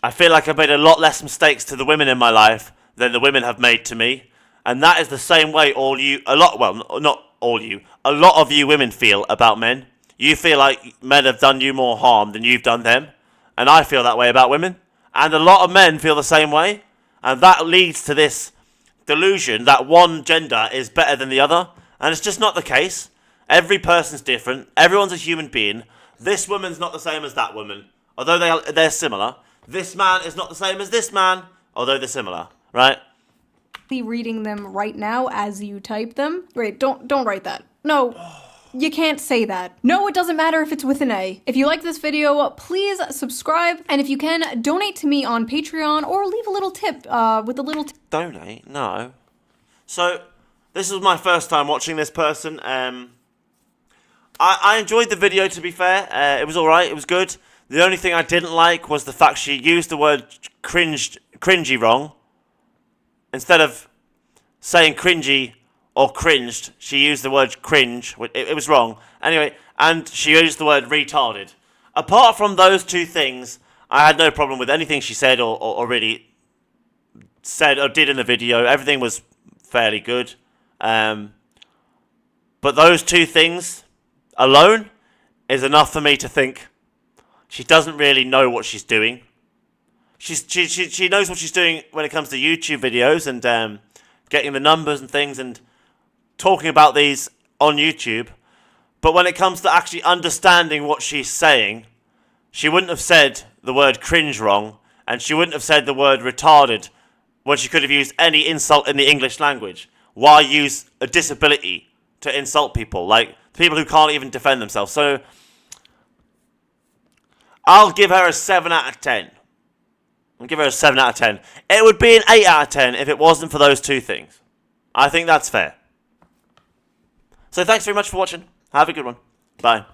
I feel like I've made a lot less mistakes to the women in my life than the women have made to me. And that is the same way a lot of you women feel about men. You feel like men have done you more harm than you've done them. And I feel that way about women. And a lot of men feel the same way. And that leads to this delusion that one gender is better than the other. And it's just not the case. Every person's different. Everyone's a human being. This woman's not the same as that woman, although they're similar. This man is not the same as this man, although they're similar, right? Reading them right now as you type them. Wait, don't write that. No, you can't say that. No, it doesn't matter if it's with an A. If you like this video, please subscribe, and if you can, donate to me on Patreon or leave a little tip with a little Donate? No. So, this was my first time watching this person. I enjoyed the video, to be fair. It was alright, it was good. The only thing I didn't like was the fact she used the word cringy wrong. Instead of saying cringy or cringed, she used the word cringe. It was wrong. Anyway, and she used the word retarded. Apart from those two things, I had no problem with anything she said or really said or did in the video. Everything was fairly good. But those two things alone is enough for me to think she doesn't really know what she's doing. She knows what she's doing when it comes to YouTube videos and getting the numbers and things and talking about these on YouTube. But when it comes to actually understanding what she's saying, she wouldn't have said the word cringe wrong, and she wouldn't have said the word retarded when she could have used any insult in the English language. Why use a disability to insult people, like people who can't even defend themselves? So I'll give her a 7 out of 10. I'll give her a 7 out of 10. It would be an 8 out of 10 if it wasn't for those two things. I think that's fair. So thanks very much for watching. Have a good one. Bye.